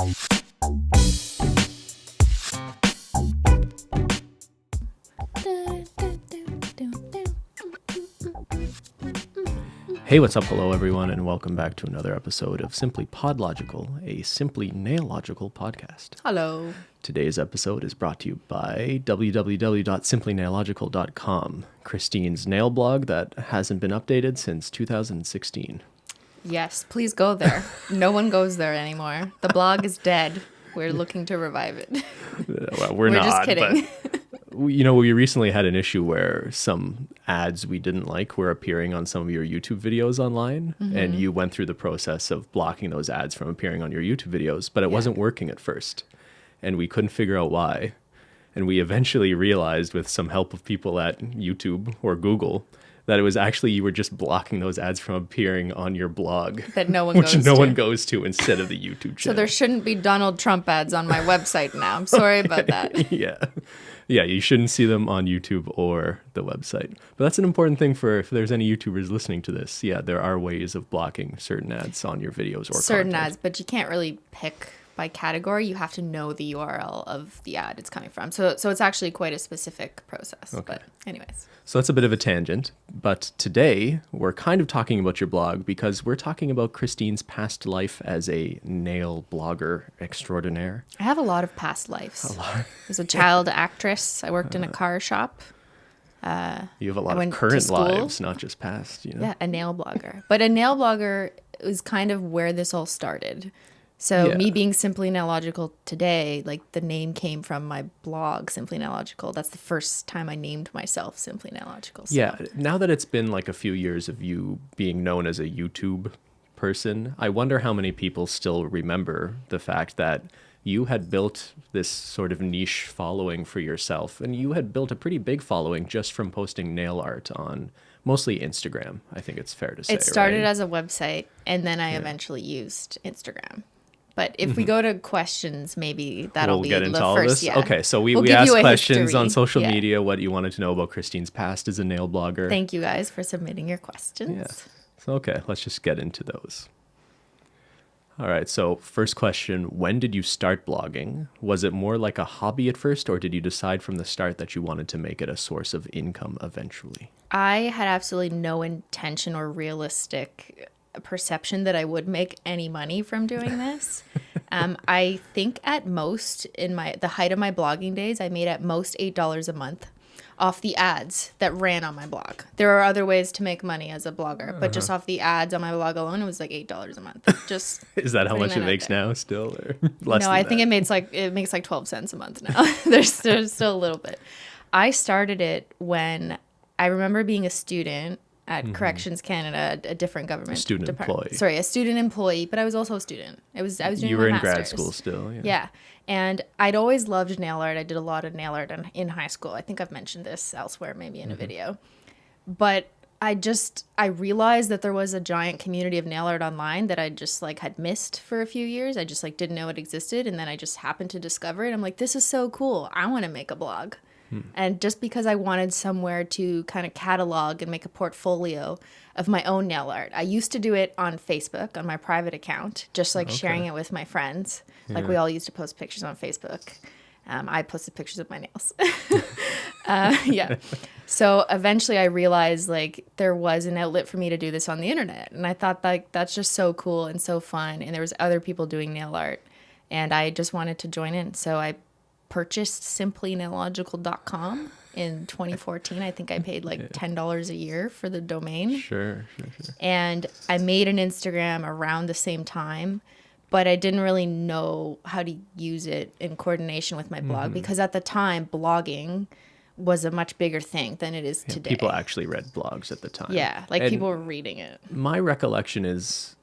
Hey, what's up? Hello, everyone, and welcome back to another episode of SimplyPodLogical, a Simply Nail-logical podcast. Hello. Today's episode is brought to you by www.simplynaillogical.com, Cristine's nail blog that hasn't been updated since 2016. Yes, please go there. No one goes there anymore. The blog is dead. We're looking to revive it. Well, we're not. Just kidding. But, we recently had an issue where some ads we didn't like were appearing on some of your YouTube videos online, and you went through the process of blocking those ads from appearing on your YouTube videos, but it wasn't working at first, and we couldn't figure out why. And we eventually realized, with some help of people at YouTube or Google, that it was actually you were just blocking those ads from appearing on your blog. That no one which goes no to. one goes to instead of the YouTube channel. So there shouldn't be Donald Trump ads on my website now. I'm sorry about that. Yeah, you shouldn't see them on YouTube or the website. But that's an important thing for if there's any YouTubers listening to this. Yeah, there are ways of blocking certain ads on your videos or certain content. ads, but you can't really pick by category. You have to know the URL of the ad it's coming from. So it's actually quite a specific process. Okay. But anyways. So that's a bit of a tangent, but today we're kind of talking about your blog because we're talking about Cristine's past life as a nail blogger extraordinaire. I have a lot of past lives. I was a child actress. I worked in a car shop. You have a lot of went to current school. lives, not just past, you know? Yeah, a nail blogger. But a nail blogger is kind of where this all started. So me being Simply Naillogical today, like the name came from my blog, Simply Naillogical. That's the first time I named myself Simply Naillogical. So. Yeah, now that it's been like a few years of you being known as a YouTube person, I wonder how many people still remember the fact that you had built this sort of niche following for yourself, and you had built a pretty big following just from posting nail art on mostly Instagram, I think it's fair to say. It started right? as a website, and then I eventually used Instagram. But if we go to questions, maybe that'll we'll be get into the all first. this. Yeah. Okay, so we We'll give asked you a questions history. on social Yeah. media, what you wanted to know about Cristine's past as a nail blogger. Thank you guys for submitting your questions. Yeah. So, okay, let's just get into those. All right, so first question, when did you start blogging? Was it more like a hobby at first, or did you decide from the start that you wanted to make it a source of income eventually? I had absolutely no intention or realistic perception that I would make any money from doing this. I think at most in the height of my blogging days, I made at most $8 a month off the ads that ran on my blog. There are other ways to make money as a blogger, but just off the ads on my blog alone, it was like $8 a month. Just Is that how putting much that it out makes there. now still? Or less No, than I think that? it makes like 12 cents a month now. there's still a little bit. I started it when I remember being a student at Corrections Canada, a different government Student department. employee. Sorry, a student employee, but I was also a student. I was doing You my were in master's. grad school still, yeah. Yeah. And I'd always loved nail art. I did a lot of nail art in high school. I think I've mentioned this elsewhere, maybe in a video. But I realized that there was a giant community of nail art online that I just like had missed for a few years. I just like didn't know it existed. And then I just happened to discover it. I'm like, this is so cool. I want to make a blog. And just because I wanted somewhere to kind of catalog and make a portfolio of my own nail art. I used to do it on Facebook on my private account, just like sharing it with my friends. Like we all used to post pictures on Facebook. I posted pictures of my nails. Yeah. So eventually I realized like there was an outlet for me to do this on the internet. And I thought like that's just so cool and so fun. And there was other people doing nail art. And I just wanted to join in. So I purchased SimplyNaillogical.com in 2014. I think I paid like $10 a year for the domain. Sure. And I made an Instagram around the same time, but I didn't really know how to use it in coordination with my blog because at the time, blogging was a much bigger thing than it is today. People actually read blogs at the time. Yeah, like And people were reading it. my recollection is,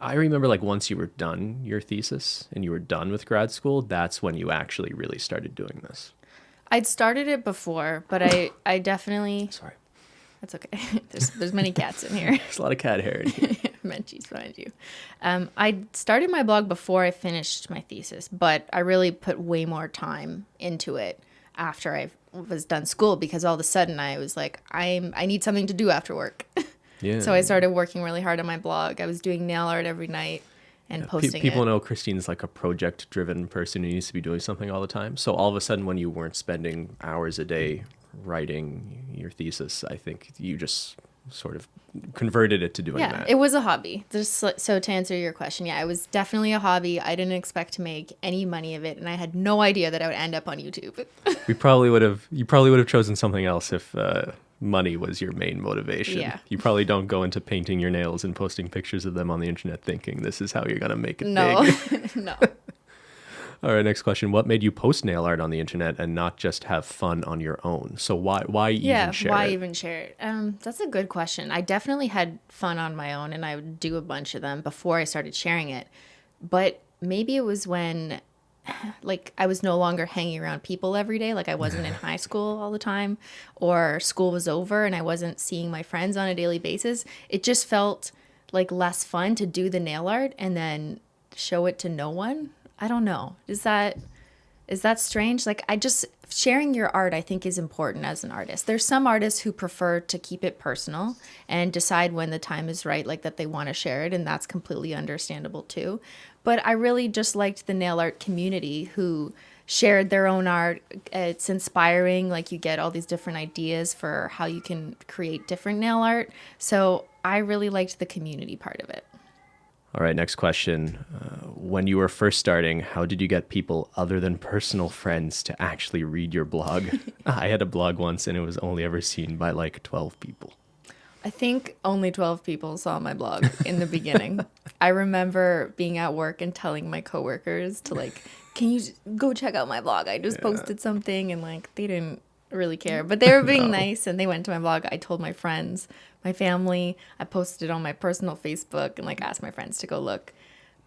I remember like once you were done your thesis and you were done with grad school, that's when you actually really started doing this. I'd started it before, but I definitely... Sorry. That's okay. There's many cats in here. There's a lot of cat hair in here. Menchie's behind you. I started my blog before I finished my thesis, but I really put way more time into it after I was done school because all of a sudden I was like, I need something to do after work. Yeah. So I started working really hard on my blog. I was doing nail art every night and posting People it. know Christine's like a project-driven person who needs to be doing something all the time. So all of a sudden, when you weren't spending hours a day writing your thesis, I think you just sort of converted it to doing Yeah, that. it was a hobby. So to answer your question, yeah, it was definitely a hobby. I didn't expect to make any money of it, and I had no idea that I would end up on YouTube. You probably would have chosen something else if money was your main motivation. Yeah. You probably don't go into painting your nails and posting pictures of them on the internet thinking this is how you're going to make it No, big. no. All right, next question. What made you post nail art on the internet and not just have fun on your own? So why even share why it? even share it? That's a good question. I definitely had fun on my own, and I would do a bunch of them before I started sharing it. But maybe it was when, like, I was no longer hanging around people every day. Like, I wasn't in high school all the time, or school was over and I wasn't seeing my friends on a daily basis. It just felt like less fun to do the nail art and then show it to no one. I don't know. Is that strange? Like, sharing your art, I think, is important as an artist. There's some artists who prefer to keep it personal and decide when the time is right, like that they want to share it, and that's completely understandable too. But I really just liked the nail art community who shared their own art. It's inspiring. Like, you get all these different ideas for how you can create different nail art. So I really liked the community part of it. All right, next question. When you were first starting, how did you get people other than personal friends to actually read your blog? I had a blog once and it was only ever seen by like 12 people. I think only 12 people saw my blog in the beginning. I remember being at work and telling my coworkers to, like, can you go check out my blog? I just posted something, and like they didn't really care, but they were being nice and they went to my blog. I told my friends, my family, I posted it on my personal Facebook and like asked my friends to go look.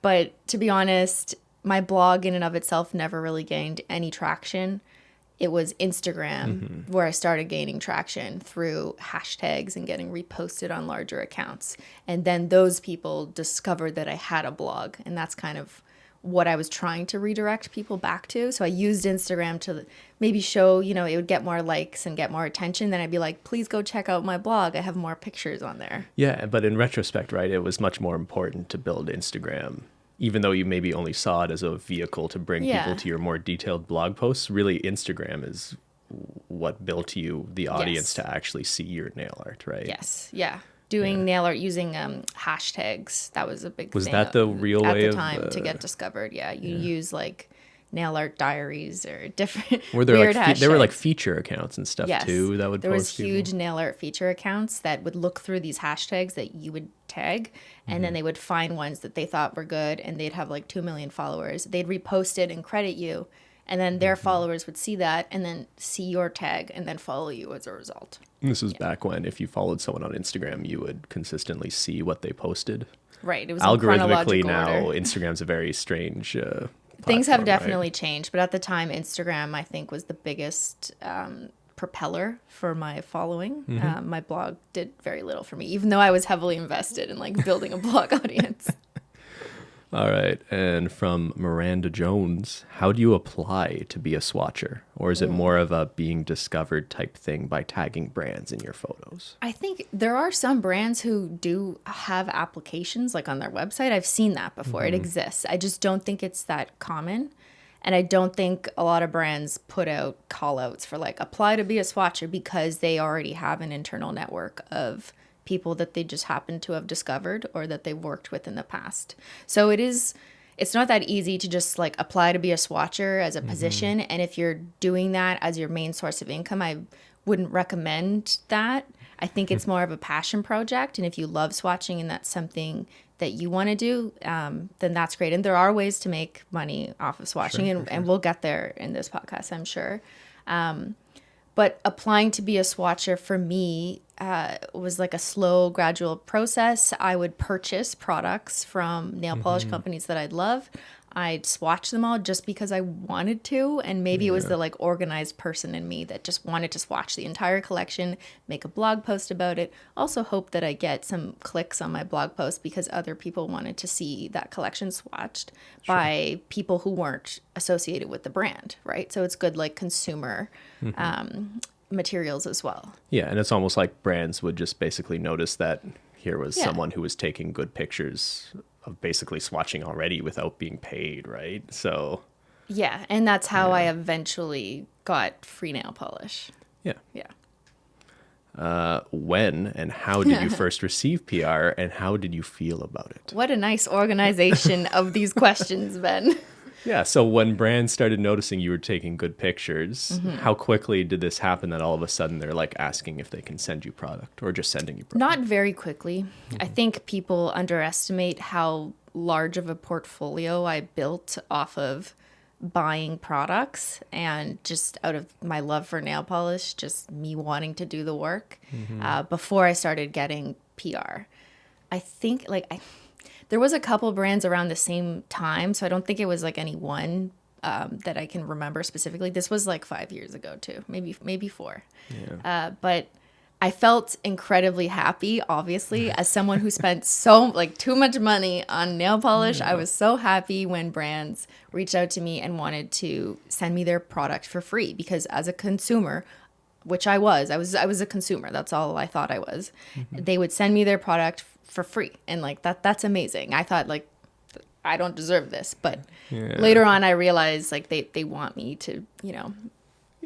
But to be honest, my blog in and of itself never really gained any traction. It was Instagram where I started gaining traction through hashtags and getting reposted on larger accounts. And then those people discovered that I had a blog, and that's kind of what I was trying to redirect people back to. So I used Instagram to maybe show, it would get more likes and get more attention. Then I'd be like, please go check out my blog. I have more pictures on there. Yeah, but in retrospect, right, it was much more important to build Instagram. Even though you maybe only saw it as a vehicle to bring people to your more detailed blog posts, really Instagram is what built you the audience to actually see your nail art, right? Yes, yeah. Doing nail art using hashtags, that was a big thing. Was that the real way at of the time to get discovered? Yeah, you use like nail art diaries or different Were there weird there were like hashtags. feature accounts and stuff too that would there was post people? huge nail art feature accounts that would look through these hashtags that you would tag, and then they would find ones that they thought were good, and they'd have like 2 million followers. They'd repost it and credit you, and then their followers would see that and then see your tag and then follow you as a result. This was back when if you followed someone on Instagram, you would consistently see what they posted. Right. It was in Algorithmically chronological now, order. Instagram's a very strange Things have platform, definitely right? changed, but at the time, Instagram, I think, was the biggest propeller for my following. My blog did very little for me, even though I was heavily invested in like building a blog audience. All right. And from Miranda Jones, how do you apply to be a swatcher? Or is it more of a being discovered type thing by tagging brands in your photos? I think there are some brands who do have applications like on their website. I've seen that before. It exists. I just don't think it's that common. And I don't think a lot of brands put out call outs for like apply to be a swatcher because they already have an internal network of people that they just happen to have discovered or that they've worked with in the past. So it's not that easy to just like apply to be a swatcher as a position. And if you're doing that as your main source of income, I wouldn't recommend that. I think it's more of a passion project. And if you love swatching and that's something that you want to do, then that's great. And there are ways to make money off of swatching, and we'll get there in this podcast, I'm sure. But applying to be a swatcher for me was like a slow, gradual process. I would purchase products from nail polish companies that I'd love. I'd swatch them all just because I wanted to. And maybe it was the like organized person in me that just wanted to swatch the entire collection, make a blog post about it. Also hope that I get some clicks on my blog post because other people wanted to see that collection swatched by people who weren't associated with the brand, right? So it's good like consumer materials as well. Yeah, and it's almost like brands would just basically notice that here was someone who was taking good pictures of basically swatching already without being paid, right? So Yeah, and that's how I eventually got free nail polish. yeah. Yeah. When and how did you first receive PR, and how did you feel about it? What a nice organization of these questions, Ben. Yeah, so when brands started noticing you were taking good pictures, how quickly did this happen that all of a sudden they're like asking if they can send you product or just sending you product? Not very quickly. I think people underestimate how large of a portfolio I built off of buying products and just out of my love for nail polish, just me wanting to do the work before I started getting PR. I think there was a couple brands around the same time, so I don't think it was like any one that I can remember specifically. This was like 5 years ago too, maybe 4. Yeah. But I felt incredibly happy, obviously, as someone who spent too much money on nail polish. I was so happy when brands reached out to me and wanted to send me their product for free, because as a consumer, which I was a consumer. That's all I thought I was. They would send me their product for free. And like that's amazing. I thought like, I don't deserve this. But later on, I realized like they want me to,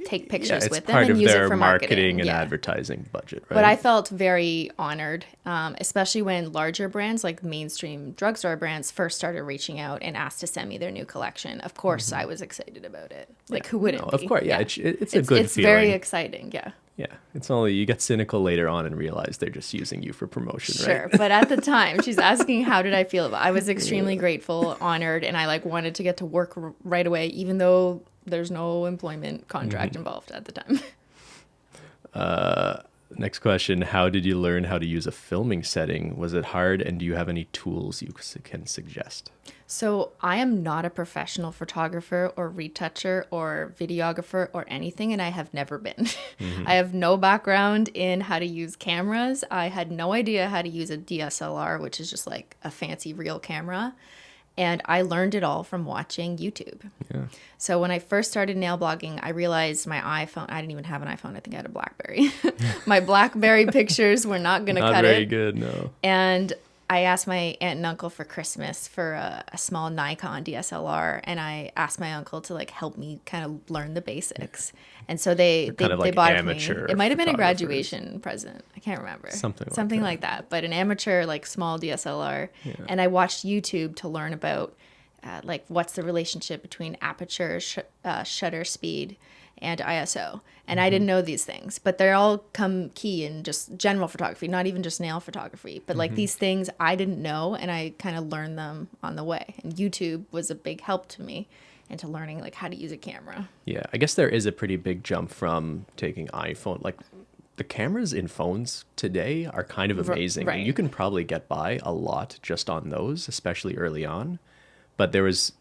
take pictures with them and use it for marketing and advertising budget, right? But I felt very honored, especially when larger brands like mainstream drugstore brands first started reaching out and asked to send me their new collection. Of course, I was excited about it. Like, who wouldn't be? Of course, yeah. It's a good feeling. It's very exciting, yeah. Yeah, it's only you get cynical later on and realize they're just using you for promotion, sure, right? But at the time, she's asking how did I feel about it. I was extremely grateful, honored, and I like wanted to get to work right away, even though there's no employment contract involved at the time. Next question, how did you learn how to use a filming setting? Was it hard, and do you have any tools you can suggest? So I am not a professional photographer or retoucher or videographer or anything, and I have never been. I have no background in how to use cameras. I had no idea how to use a DSLR, which is just like a fancy real camera. And I learned it all from watching YouTube. Yeah. So when I first started nail blogging, I realized my iPhone, I didn't even have an iPhone. I think I had a BlackBerry. My BlackBerry pictures were not going to cut it. Not very good, no. And I asked my aunt and uncle for Christmas for a small Nikon DSLR, and I asked my uncle to like help me kind of learn the basics. And so they bought it for me. It might have been a graduation present. I can't remember. Something like that. But an amateur like small DSLR. Yeah. And I watched YouTube to learn about like what's the relationship between aperture, shutter speed, and ISO. And I didn't know these things, but they're all come key in just general photography, not even just nail photography. But like these things I didn't know, and I kind of learned them on the way. And YouTube was a big help to me into learning like how to use a camera. Yeah, I guess there is a pretty big jump from taking iPhone. Like the cameras in phones today are kind of amazing. Right. And you can probably get by a lot just on those, especially early on. But there was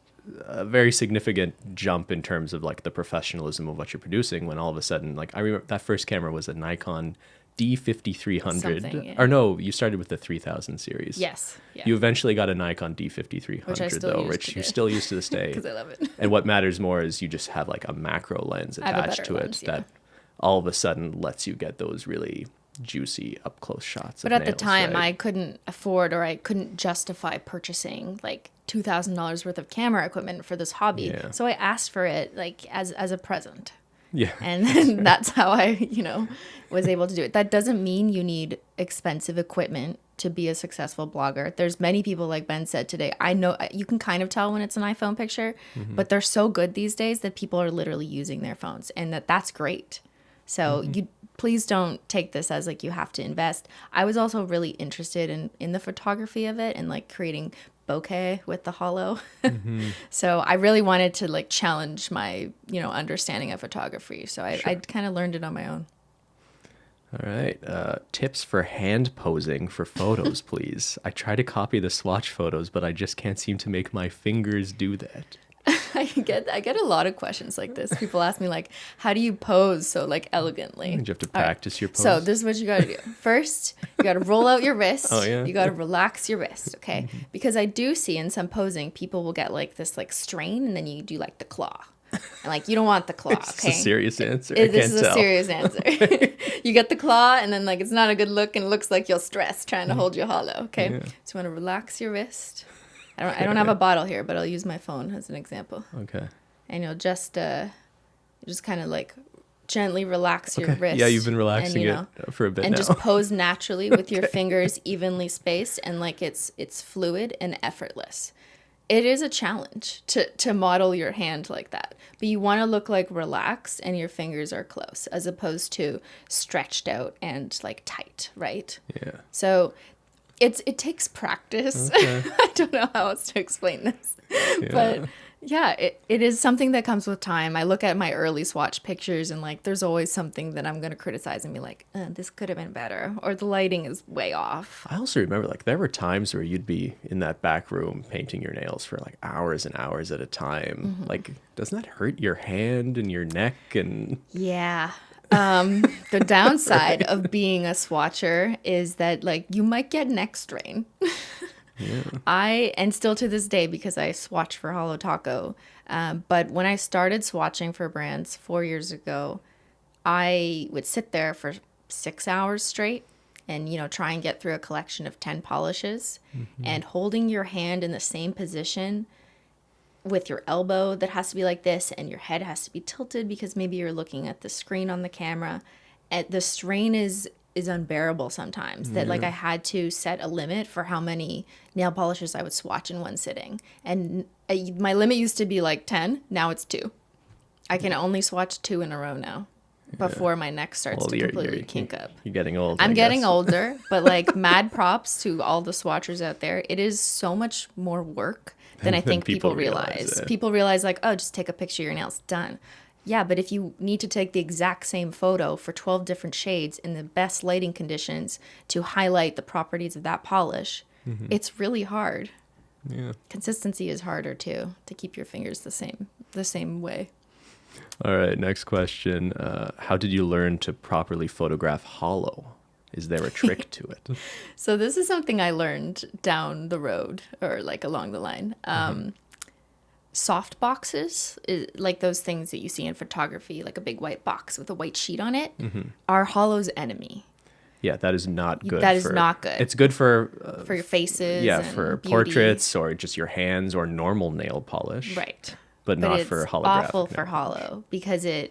a very significant jump in terms of like the professionalism of what you're producing when all of a sudden, like I remember that first camera was a Nikon D5300. Or no, you started with the 3000 series. Yes. Yeah. You eventually got a Nikon D5300 which you still use to this day. Because I love it. And what matters more is you just have like a macro lens attached to it that all of a sudden lets you get those really juicy up close shots. But at the time, I couldn't afford or I couldn't justify purchasing like $2,000 worth of camera equipment for this hobby. Yeah. So I asked for it like as a present. Yeah. And then that's how I, was able to do it. That doesn't mean you need expensive equipment to be a successful blogger. There's many people, like Ben said today. I know you can kind of tell when it's an iPhone picture, but they're so good these days that people are literally using their phones, and that's great. So you please don't take this as like you have to invest. I was also really interested in the photography of it and like creating bokeh with the Holo. So I really wanted to like challenge my, understanding of photography. So I kind of learned it on my own. All right. Tips for hand posing for photos, please. I try to copy the swatch photos, but I just can't seem to make my fingers do that. I get a lot of questions like this. People ask me like, how do you pose so like elegantly? You have to practice your pose. So this is what you got to do. First, you got to roll out your wrist. Oh, yeah? You got to relax your wrist, okay? Because I do see in some posing, people will get like this like strain, and then you do like the claw. And like you don't want the claw, okay? It's a serious answer. This is a serious answer. You get the claw, and then like it's not a good look, and it looks like you're stressed trying to hold your Holo, okay? So you want to relax your wrist. I don't have a bottle here, but I'll use my phone as an example. Okay. And you'll just kind of like gently relax your wrist. Yeah, you've been relaxing and, it for a bit and now. just pose naturally with your fingers evenly spaced and like it's fluid and effortless. It is a challenge to model your hand like that, but you want to look like relaxed and your fingers are close as opposed to stretched out and like tight, right? Yeah. So it takes practice. Okay. I don't know how else to explain this, but yeah, it is something that comes with time. I look at my early swatch pictures and like there's always something that I'm going to criticize and be like, this could have been better, or the lighting is way off. I also remember like there were times where you'd be in that back room painting your nails for like hours and hours at a time. Mm-hmm. Like, doesn't that hurt your hand and your neck? And Yeah. The downside of being a swatcher is that like you might get neck strain. And still to this day, because I swatch for Holo Taco. But when I started swatching for brands 4 years ago, I would sit there for 6 hours straight and, try and get through a collection of 10 polishes. And holding your hand in the same position with your elbow that has to be like this and your head has to be tilted because maybe you're looking at the screen on the camera. And the strain is unbearable sometimes that like I had to set a limit for how many nail polishes I would swatch in one sitting. And my limit used to be like 10. Now it's 2. I can only swatch 2 in a row now before my neck starts to completely kink up. You're getting old. I'm getting older, but like mad props to all the swatchers out there. It is so much more work than I think people realize. People realize like, oh, just take a picture of your nails, done. Yeah, but if you need to take the exact same photo for 12 different shades in the best lighting conditions to highlight the properties of that polish, it's really hard. Yeah. Consistency is harder too, to keep your fingers the same way. All right, next question. How did you learn to properly photograph holo? Is there a trick to it? So this is something I learned down the road or like along the line. Soft boxes, like those things that you see in photography, like a big white box with a white sheet on it, are holo's enemy. Yeah, that is not good. That is not good. It's good for your faces. Yeah, and for beauty. portraits or just your hands or normal nail polish. Right. But not for holographic. It's awful for holo because I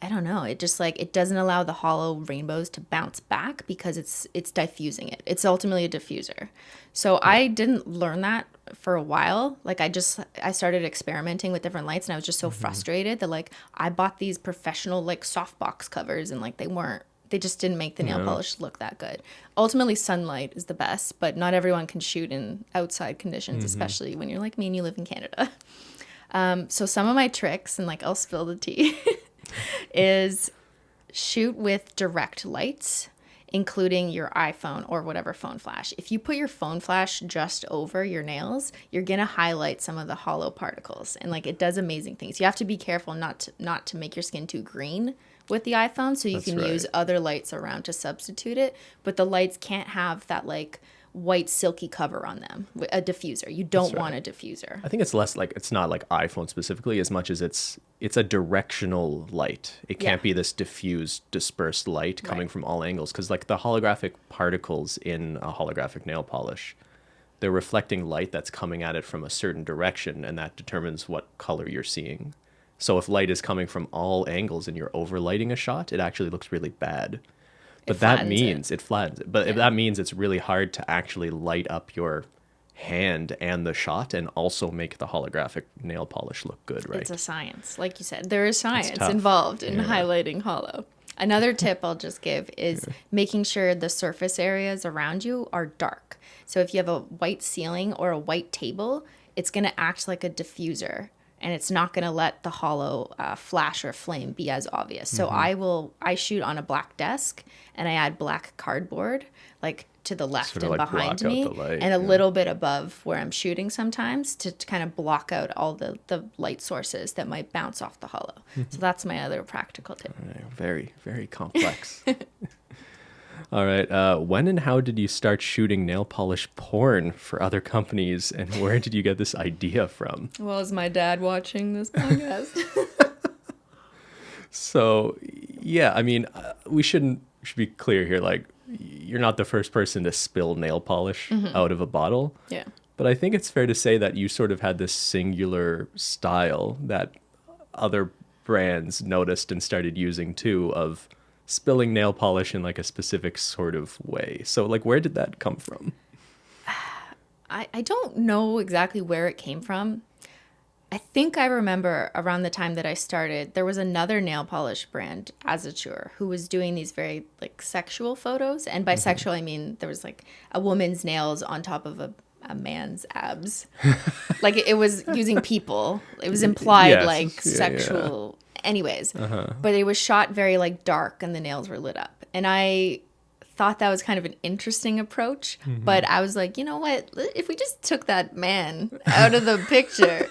don't know, it just like it doesn't allow the holo rainbows to bounce back because it's diffusing it. It's ultimately a diffuser. So I didn't learn that for a while. Like I started experimenting with different lights and I was just so frustrated that like I bought these professional like softbox covers and like they just didn't make the nail polish look that good. Ultimately sunlight is the best, but not everyone can shoot in outside conditions, especially when you're like me and you live in Canada. So some of my tricks, and like I'll spill the tea, is shoot with direct lights, including your iPhone or whatever phone flash. If you put your phone flash just over your nails, you're going to highlight some of the holo particles. And like it does amazing things. You have to be careful not to make your skin too green with the iPhone, so you can use other lights around to substitute it. But the lights can't have that like white silky cover on them, a diffuser. You don't want a diffuser. I think it's less like, it's not like iPhone specifically as much as it's a directional light. It can't be this diffused, dispersed light coming from all angles, because like the holographic particles in a holographic nail polish, they're reflecting light that's coming at it from a certain direction, and that determines what color you're seeing. So if light is coming from all angles and you're overlighting a shot, it actually looks really bad. But that means it flattens it. But that means it's really hard to actually light up your hand and the shot and also make the holographic nail polish look good, right? It's a science. Like you said, there is science involved in highlighting holo. Another tip I'll just give is making sure the surface areas around you are dark. So if you have a white ceiling or a white table, it's going to act like a diffuser. And it's not going to let the holo flash or flame be as obvious. So I shoot on a black desk and I add black cardboard like to the left and like behind me and a little bit above where I'm shooting sometimes to kind of block out all the light sources that might bounce off the holo. So that's my other practical tip. Very, very complex. All right. When and how did you start shooting nail polish porn for other companies, and where did you get this idea from? Well, is my dad watching this podcast? So, yeah, I mean, we should be clear here. Like, you're not the first person to spill nail polish out of a bottle. Yeah. But I think it's fair to say that you sort of had this singular style that other brands noticed and started using too, of spilling nail polish in like a specific sort of way. So like, where did that come from? I don't know exactly where it came from. I think I remember around the time that I started, there was another nail polish brand, Azature, who was doing these very like sexual photos. And by sexual, I mean there was like a woman's nails on top of a man's abs. Like it was using people. It was implied Yes. like Yeah, sexual. Anyways, but it was shot very like dark and the nails were lit up. And I thought that was kind of an interesting approach. But I was like, you know what? If we just took that man out of the picture,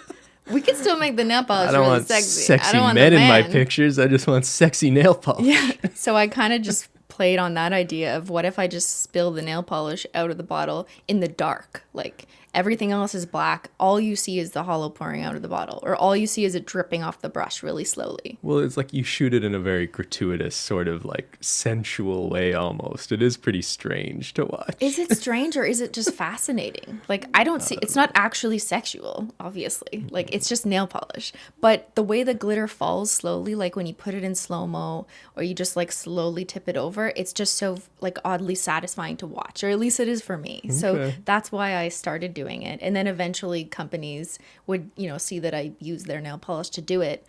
we could still make the nail polish I don't really want sexy. I sexy don't want men the in my man. pictures. I just want sexy nail polish. Yeah. So I kind of just played on that idea of what if I just spill the nail polish out of the bottle in the dark? Like everything else is black. All you see is the hollow pouring out of the bottle, or all you see is it dripping off the brush really slowly. Well, it's like you shoot it in a very gratuitous sort of like sensual way almost. It is pretty strange to watch. Is it strange or is it just fascinating? Like, I don't see, it's not actually sexual, obviously. Like, it's just nail polish. But the way the glitter falls slowly, like when you put it in slow-mo or you just like slowly tip it over, it's just so like oddly satisfying to watch, or at least it is for me. So Okay. that's why I started doing it. And then eventually companies would, see that I use their nail polish to do it.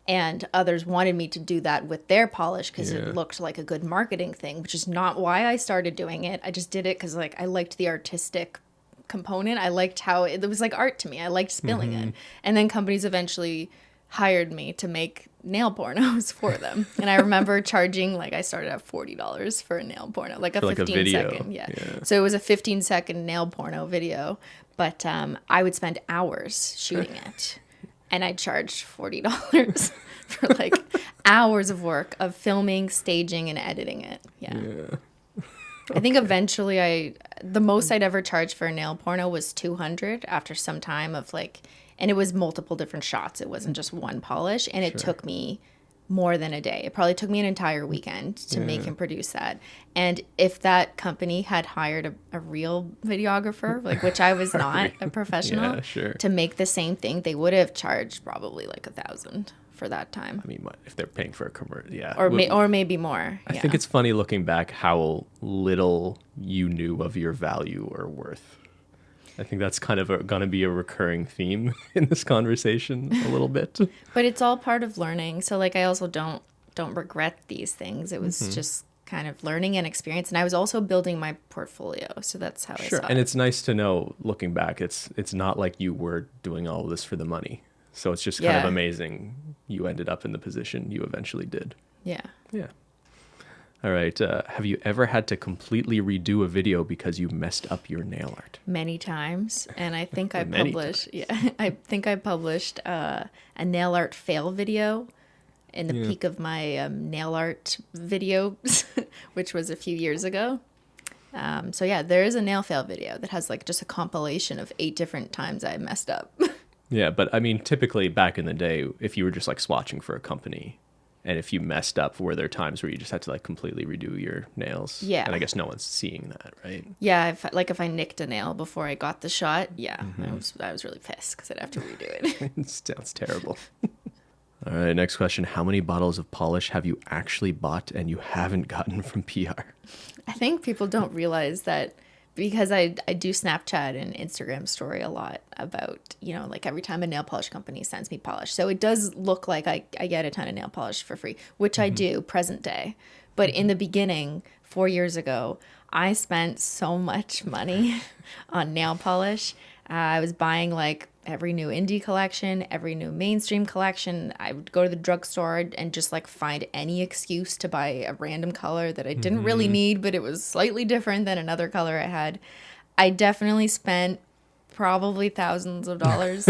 And others wanted me to do that with their polish because Yeah. it looked like a good marketing thing, which is not why I started doing it. I just did it because like I liked the artistic component. I liked how it was like art to me. I liked spilling it. And then companies eventually hired me to make nail pornos for them. And I remember charging, like I started at $40 for a nail porno, like a For, like, a 15 video. second. Yeah. Yeah. So it was a 15-second nail porno video, but I would spend hours shooting it. And I charged $40 for like hours of work of filming, staging, and editing it. Yeah. I think eventually the most I'd ever charged for a nail porno was $200 after some time of like, and it was multiple different shots. It wasn't just one polish. And it took me more than a day. It probably took me an entire weekend to make and produce that. And if that company had hired a real videographer, like which I was not a professional, Yeah, sure. to make the same thing, they would have charged probably like $1,000 for that time, I mean, what, if they're paying for a commercial, yeah. or Well, or maybe more. I think it's funny looking back how little you knew of your value or worth. I think that's kind of going to be a recurring theme in this conversation a little bit. But it's all part of learning. So like I also don't regret these things. It was just kind of learning and experience, and I was also building my portfolio. So that's how I Sure. saw And it. it's nice to know, looking back, it's not like you were doing all of this for the money. So it's just kind of Yeah. amazing you ended up in the position you eventually did. Yeah. Yeah. All right. Have you ever had to completely redo a video because you messed up your nail art? Many times, and I think I Many published. Yeah, I think I published a nail art fail video in the peak of my nail art videos, which was a few years ago. So yeah, there is a nail fail video that has like just a compilation of 8 different times I messed up. Yeah, but I mean, typically back in the day, if you were just like swatching for a company, and if you messed up, were there times where you just had to like completely redo your nails? Yeah. And I guess no one's seeing that, right? Yeah, if I nicked a nail before I got the shot, yeah, I was really pissed because I'd have to redo it. It sounds terrible. All right, next question. How many bottles of polish have you actually bought and you haven't gotten from PR? I think people don't realize that because I do Snapchat and Instagram story a lot about, like every time a nail polish company sends me polish. So it does look like I get a ton of nail polish for free, which I do present day. But in the beginning, 4 years ago, I spent so much money on nail polish. I was buying like every new indie collection, every new mainstream collection. I would go to the drugstore and just like find any excuse to buy a random color that I didn't really need, but it was slightly different than another color I had. I definitely spent probably thousands of dollars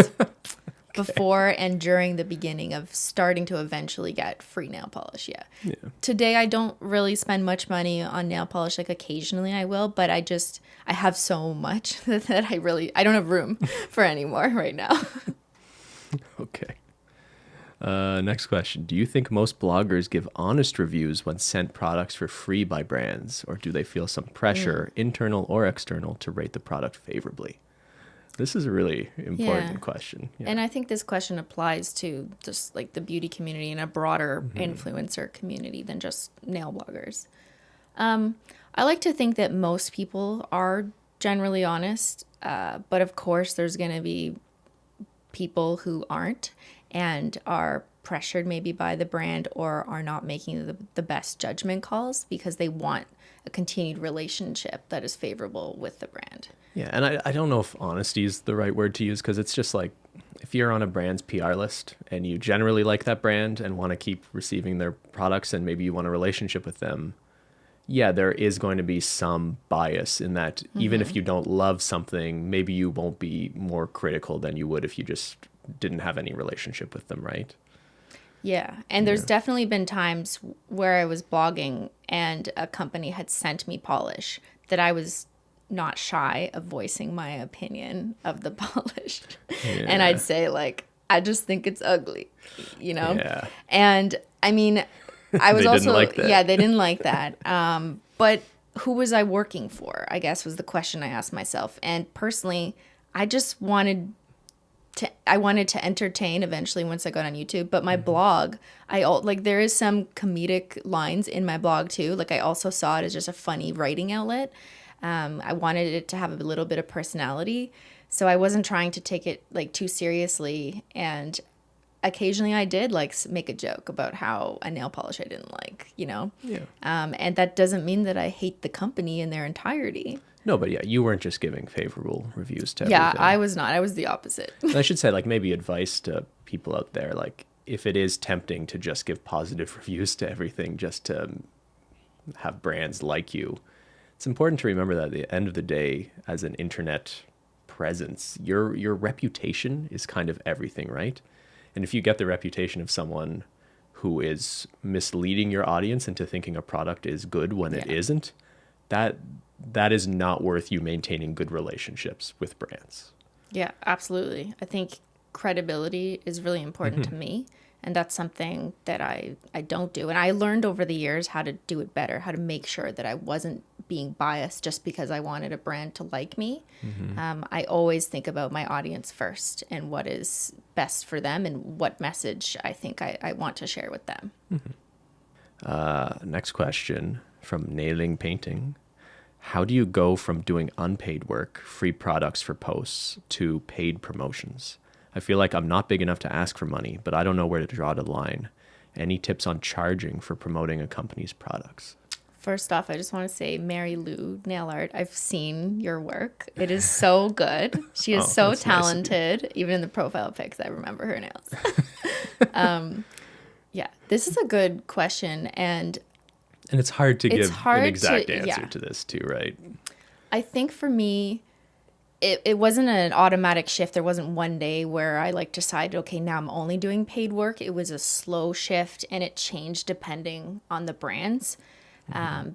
before and during the beginning of starting to eventually get free nail polish. Yeah. Today, I don't really spend much money on nail polish. Like occasionally I will, but I have so much that I don't have room for any more right now. Okay. Next question. Do you think most bloggers give honest reviews when sent products for free by brands, or do they feel some pressure, internal or external, to rate the product favorably? This is a really important question. Yeah. And I think this question applies to just like the beauty community and a broader influencer community than just nail bloggers. I like to think that most people are generally honest, but of course there's going to be people who aren't and are pressured maybe by the brand or are not making the best judgment calls because they want a continued relationship that is favorable with the brand. Yeah, and I don't know if honesty is the right word to use, because it's just like if you're on a brand's PR list and you generally like that brand and want to keep receiving their products and maybe you want a relationship with them, yeah, there is going to be some bias in that. Even if you don't love something, maybe you won't be more critical than you would if you just didn't have any relationship with them, right? Yeah, and there's definitely been times where I was blogging and a company had sent me polish that I was not shy of voicing my opinion of the polish. Yeah. And I'd say like, I just think it's ugly, you know? Yeah. And I mean, I was They also, didn't like that. yeah, they didn't like that. But who was I working for, I guess was the question I asked myself. And personally, I just wanted to entertain eventually once I got on YouTube, but my blog, there is some comedic lines in my blog too. Like I also saw it as just a funny writing outlet. I wanted it to have a little bit of personality, so I wasn't trying to take it like too seriously. And occasionally I did like make a joke about how a nail polish I didn't like, you know? Yeah. And that doesn't mean that I hate the company in their entirety. No, but yeah, you weren't just giving favorable reviews to Yeah, everything. I was not. I was the opposite. And I should say, like, maybe advice to people out there, like, if it is tempting to just give positive reviews to everything just to have brands like you, it's important to remember that at the end of the day, as an internet presence, your reputation is kind of everything, right? And if you get the reputation of someone who is misleading your audience into thinking a product is good when it isn't, that is not worth you maintaining good relationships with brands. Yeah, absolutely. I think credibility is really important to me. And that's something that I don't do. And I learned over the years how to do it better, how to make sure that I wasn't being biased just because I wanted a brand to like me. I always think about my audience first and what is best for them and what message I think I want to share with them. Next question from Nailing Painting. How do you go from doing unpaid work, free products for posts, to paid promotions? I feel like I'm not big enough to ask for money, but I don't know where to draw the line. Any tips on charging for promoting a company's products? First off, I just want to say, Mary Lou Nail Art, I've seen your work. It is so good. She is so that's nice of you. talented. Even in the profile pics, I remember her nails. Yeah, this is a good question. And it's hard to give hard an exact to- answer yeah. to this too, right? I think for me, it wasn't an automatic shift. There wasn't one day where I decided, okay, now I'm only doing paid work. It was a slow shift and it changed depending on the brands.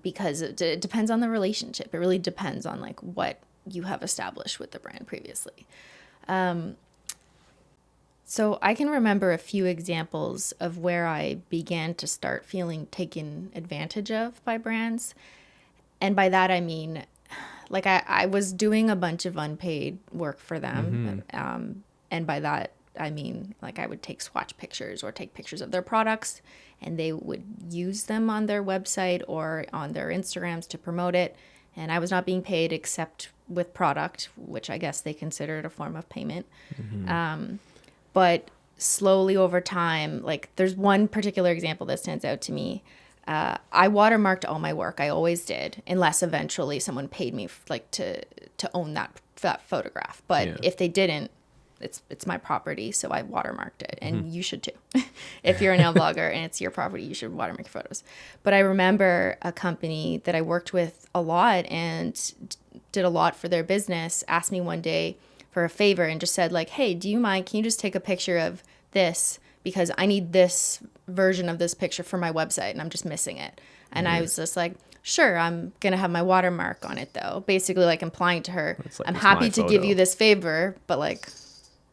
Because it depends on the relationship. It really depends on what you have established with the brand previously. So I can remember a few examples of where I began to start feeling taken advantage of by brands. And by that, I mean, I was doing a bunch of unpaid work for them. And by that, I mean, I would take swatch pictures or take pictures of their products, and they would use them on their website or on their Instagrams to promote it. And I was not being paid except with product, which I guess they considered a form of payment. But slowly over time, there's one particular example that stands out to me. I watermarked all my work. I always did, unless eventually someone paid me to own that photograph. But if they didn't, it's my property, so I watermarked it, and you should too. If you're a nail blogger and it's your property, you should watermark your photos. But I remember a company that I worked with a lot and did a lot for their business asked me one day for a favor and just said hey, do you mind? Can you just take a picture of this because I need this version of this picture for my website and I'm just missing it. And I was just sure, I'm going to have my watermark on it though. Basically implying to her, I'm happy to give you this favor, but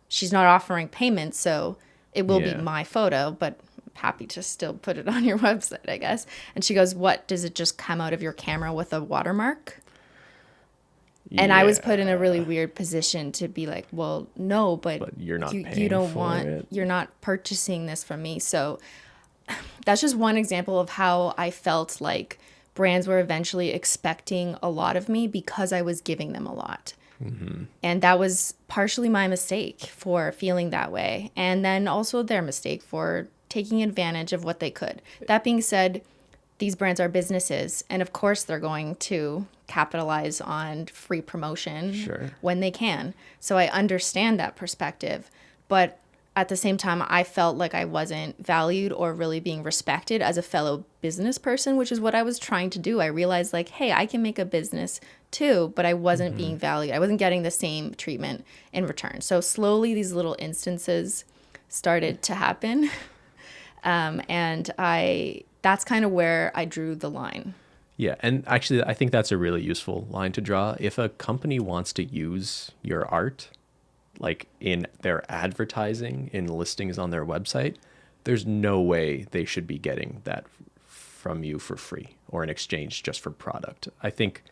she's not offering payment, so it will be my photo, but I'm happy to still put it on your website, I guess. And she goes, what, does it just come out of your camera with a watermark? And I was put in a Yeah. really weird position to be like, well, no, but you're not you paying don't for want, it. you're not purchasing this from me. So that's just one example of how I felt like brands were eventually expecting a lot of me because I was giving them a lot. And that was partially my mistake for feeling that way. And then also their mistake for taking advantage of what they could. That being said, these brands are businesses. And of course, they're going to capitalize on free promotion Sure. when they can. So I understand that perspective. But at the same time, I felt like I wasn't valued or really being respected as a fellow business person, which is what I was trying to do. I realized like, hey, I can make a business too, but I wasn't being valued. I wasn't getting the same treatment in return. So slowly these little instances started to happen. That's kind of where I drew the line. Yeah, and actually, I think that's a really useful line to draw. If a company wants to use your art, like in their advertising, in listings on their website, there's no way they should be getting that from you for free or in exchange just for product. I think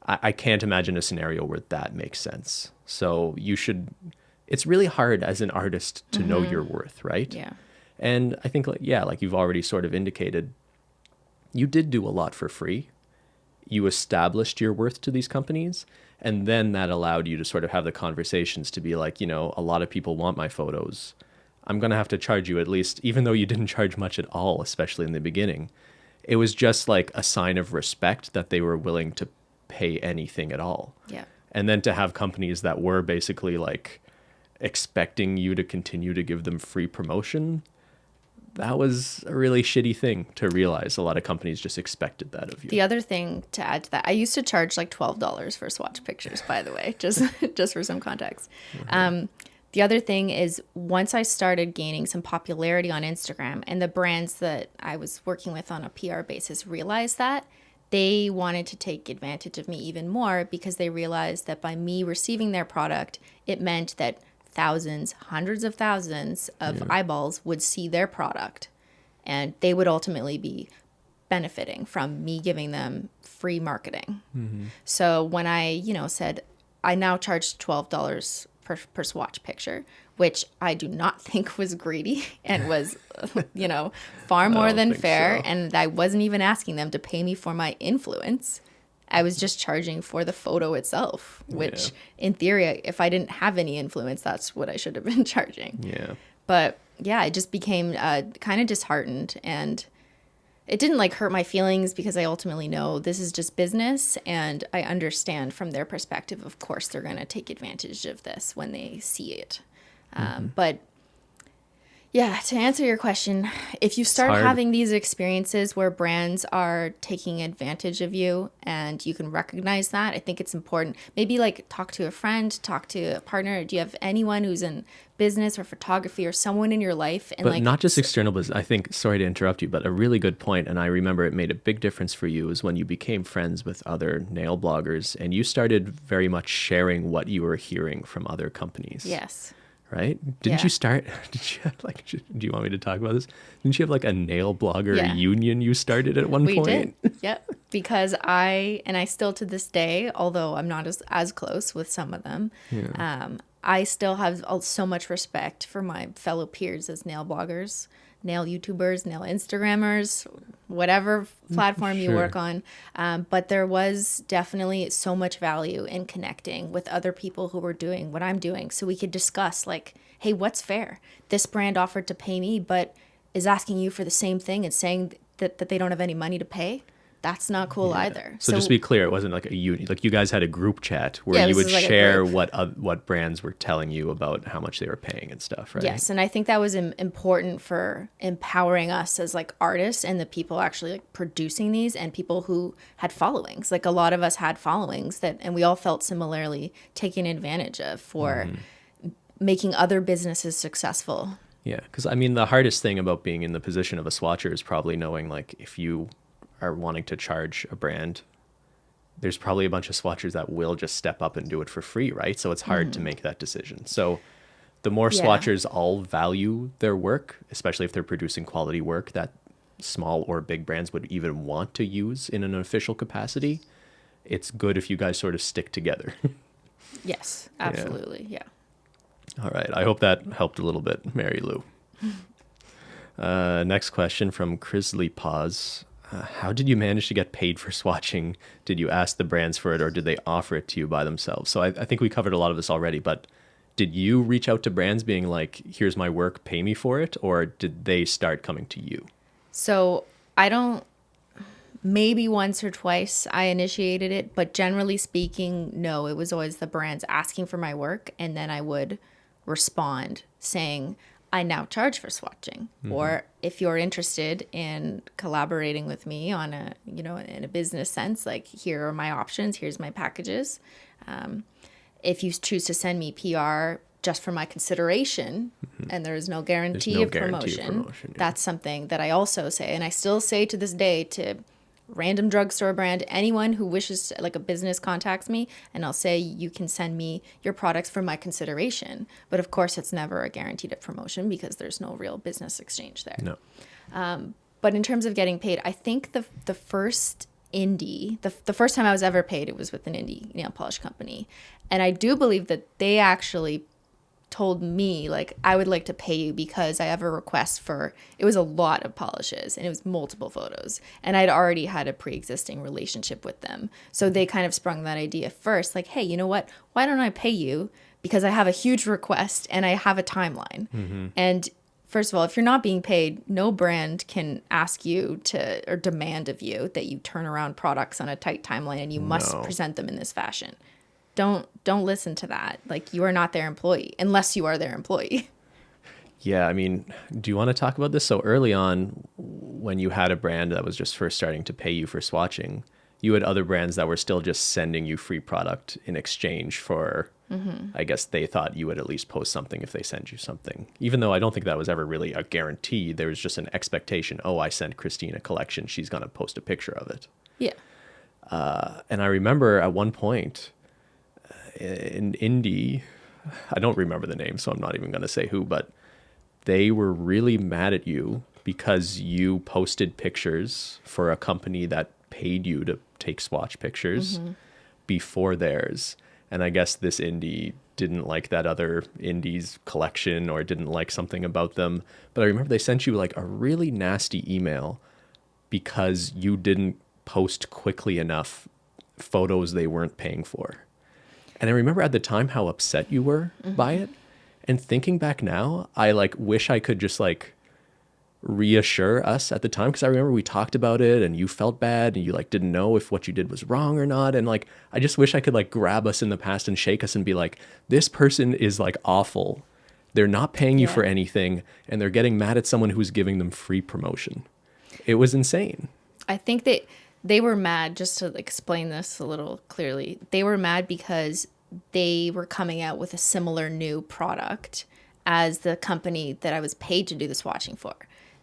I can't imagine a scenario where that makes sense. So you should, it's really hard as an artist to know your worth, right? Yeah. And I think, like you've already sort of indicated, you did do a lot for free. You established your worth to these companies. And then that allowed you to sort of have the conversations to be like, a lot of people want my photos. I'm going to have to charge you at least, even though you didn't charge much at all, especially in the beginning. It was just like a sign of respect that they were willing to pay anything at all. Yeah. And then to have companies that were basically like expecting you to continue to give them free promotion, that was a really shitty thing to realize. A lot of companies just expected that of you. The other thing to add to that, I used to charge like $12 for swatch pictures, by the way, just for some context. The other thing is once I started gaining some popularity on Instagram and the brands that I was working with on a PR basis realized that, they wanted to take advantage of me even more because they realized that by me receiving their product, it meant that thousands, hundreds of thousands of eyeballs would see their product and they would ultimately be benefiting from me giving them free marketing. So when I, said I now charge $12 per swatch picture, which I do not think was greedy and was, far more than fair. So. And I wasn't even asking them to pay me for my influence. I was just charging for the photo itself, which in theory, if I didn't have any influence, that's what I should have been charging. Yeah. But yeah, I just became kind of disheartened, and it didn't like hurt my feelings because I ultimately know this is just business and I understand from their perspective, of course, they're going to take advantage of this when they see it. But yeah, to answer your question, if you start having these experiences where brands are taking advantage of you and you can recognize that, I think it's important. Maybe like talk to a friend, talk to a partner. Do you have anyone who's in business or photography or someone in your life? And but not just external business. I think, sorry to interrupt you, but a really good point, and I remember it made a big difference for you, is when you became friends with other nail bloggers and you started very much sharing what you were hearing from other companies. Yes. Right? Didn't you start, do you want me to talk about this? Didn't you have like a nail blogger union you started at one point? We did. Yep. Because I still to this day, although I'm not as close with some of them, I still have so much respect for my fellow peers as nail bloggers, nail YouTubers, nail Instagrammers, whatever platform you work on. But there was definitely so much value in connecting with other people who were doing what I'm doing. So we could discuss like, hey, what's fair? This brand offered to pay me, but is asking you for the same thing and saying that they don't have any money to pay. That's not cool either. So just to be clear, it wasn't like a union. Like you guys had a group chat where you would like share what brands were telling you about how much they were paying and stuff, right? Yes, and I think that was important for empowering us as like artists and the people actually like producing these and people who had followings. Like a lot of us had followings and we all felt similarly taken advantage of for making other businesses successful. Yeah, because I mean the hardest thing about being in the position of a swatcher is probably knowing like if you are wanting to charge a brand, there's probably a bunch of swatchers that will just step up and do it for free, right? So it's hard to make that decision. So the more swatchers all value their work, especially if they're producing quality work that small or big brands would even want to use in an official capacity, it's good if you guys sort of stick together. Yes, absolutely. Yeah. All right. I hope that helped a little bit, Mary Lou. Next question from SimplyPodLogical. How did you manage to get paid for swatching? Did you ask the brands for it, or did they offer it to you by themselves? So I think we covered a lot of this already, but did you reach out to brands being like, here's my work, pay me for it? Or did they start coming to you? So maybe once or twice I initiated it, but generally speaking, no, it was always the brands asking for my work. And then I would respond saying, I now charge for swatching. Or if you're interested in collaborating with me on in a business sense, like here are my options, here's my packages. If you choose to send me PR just for my consideration, and there is no guarantee of promotion, that's something that I also say. And I still say to this day to random drugstore brand, anyone who wishes to, like a business contacts me, and I'll say, you can send me your products for my consideration. But of course, it's never a guaranteed promotion because there's no real business exchange there. No. But in terms of getting paid, I think the first indie, the first time I was ever paid, it was with an indie nail polish company. And I do believe that they actually told me, like, I would like to pay you because I have a request for, it was a lot of polishes and it was multiple photos. And I'd already had a pre-existing relationship with them. So they kind of sprung that idea first, like, hey, you know what? Why don't I pay you? Because I have a huge request and I have a timeline. And first of all, if you're not being paid, no brand can ask you to, or demand of you that you turn around products on a tight timeline and you must present them in this fashion. Don't listen to that. Like, you are not their employee unless you are their employee. Yeah, I mean, do you want to talk about this? So early on, when you had a brand that was just first starting to pay you for swatching, you had other brands that were still just sending you free product in exchange for, I guess they thought you would at least post something if they send you something. Even though I don't think that was ever really a guarantee. There was just an expectation, oh, I sent Cristine a collection, she's going to post a picture of it. Yeah. And I remember at one point, in indie, I don't remember the name, so I'm not even going to say who, but they were really mad at you because you posted pictures for a company that paid you to take swatch pictures before theirs. And I guess this indie didn't like that other indie's collection or didn't like something about them. But I remember they sent you like a really nasty email because you didn't post quickly enough photos they weren't paying for. And I remember at the time how upset you were by it. And thinking back now, I like wish I could just like reassure us at the time, because I remember we talked about it and you felt bad and you like didn't know if what you did was wrong or not. And like, I just wish I could like grab us in the past and shake us and be like, this person is like awful. They're not paying you for anything and they're getting mad at someone who's giving them free promotion. It was insane. I think they were mad, just to explain this a little clearly. They were mad because they were coming out with a similar new product as the company that I was paid to do the swatching for.